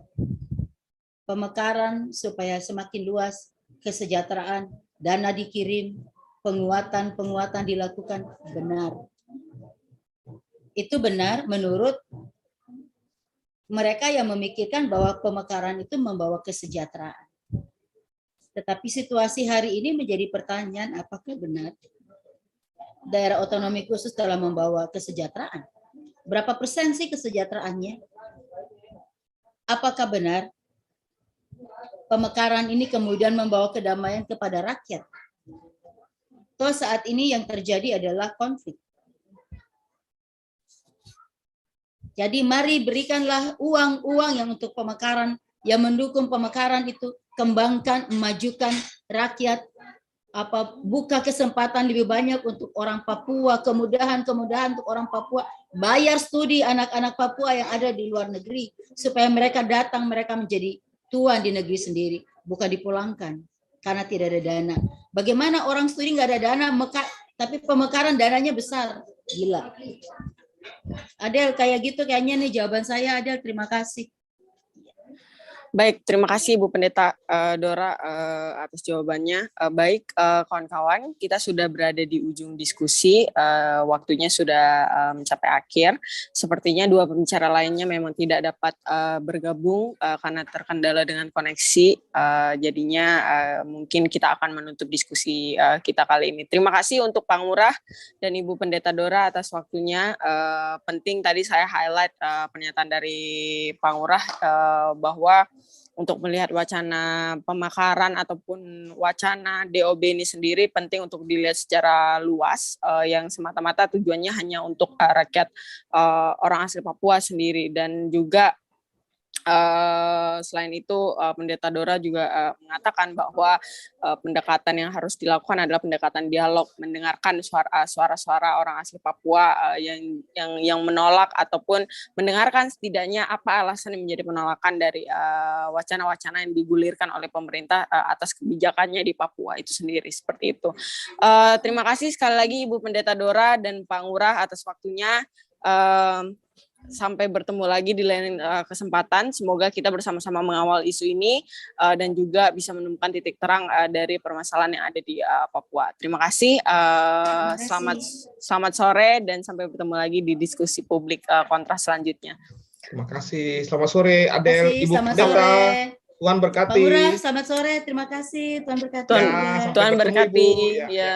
Pemekaran supaya semakin luas kesejahteraan, dana dikirim, penguatan dilakukan, benar. Itu benar menurut mereka yang memikirkan bahwa pemekaran itu membawa kesejahteraan. Tetapi situasi hari ini menjadi pertanyaan, apakah benar daerah otonomi khusus telah membawa kesejahteraan? Berapa persen sih kesejahteraannya? apakah benar pemekaran ini kemudian membawa kedamaian kepada rakyat? Toh saat ini yang terjadi adalah konflik. Jadi mari berikanlah uang-uang yang untuk pemekaran, yang mendukung pemekaran itu, kembangkan, memajukan rakyat, buka kesempatan lebih banyak untuk orang Papua, kemudahan untuk orang Papua, bayar studi anak-anak Papua yang ada di luar negeri, supaya mereka datang, mereka menjadi tuan di negeri sendiri, bukan dipulangkan karena tidak ada dana. Bagaimana orang studi nggak ada dana, tapi pemekaran dananya besar, gila. Adel, kayak gitu kayaknya nih jawaban saya, Adel. Terima kasih.
Baik, terima kasih Ibu Pendeta Dora atas jawabannya. Baik, kawan-kawan, kita sudah berada di ujung diskusi, waktunya sudah mencapai akhir. Sepertinya dua pembicara lainnya memang tidak dapat bergabung karena terkendala dengan koneksi, jadinya mungkin kita akan menutup diskusi kita kali ini. Terima kasih untuk Pak Ngurah dan Ibu Pendeta Dora atas waktunya. Penting tadi saya highlight pernyataan dari Pak Ngurah bahwa untuk melihat wacana pemekaran ataupun wacana DOB ini sendiri penting untuk dilihat secara luas, yang semata-mata tujuannya hanya untuk rakyat orang asli Papua sendiri. Dan juga selain itu Pendeta Dora juga mengatakan bahwa pendekatan yang harus dilakukan adalah pendekatan dialog, mendengarkan suara-suara orang asli Papua yang menolak ataupun mendengarkan setidaknya apa alasan yang menjadi penolakan dari wacana-wacana yang digulirkan oleh pemerintah atas kebijakannya di Papua itu sendiri, seperti itu. Terima kasih sekali lagi Ibu Pendeta Dora dan Pak Ngurah atas waktunya. Sampai bertemu lagi di lain kesempatan. Semoga kita bersama-sama mengawal isu ini dan juga bisa menemukan titik terang dari permasalahan yang ada di Papua. Terima kasih. Selamat sore dan sampai bertemu lagi di diskusi publik kontras selanjutnya.
Terima kasih. Selamat sore Adel, Ibu
Pendeta.
Tuhan berkati.
Pak Ngurah, selamat sore. Terima kasih. Tuhan berkati.
Tuhan berkati. Ya.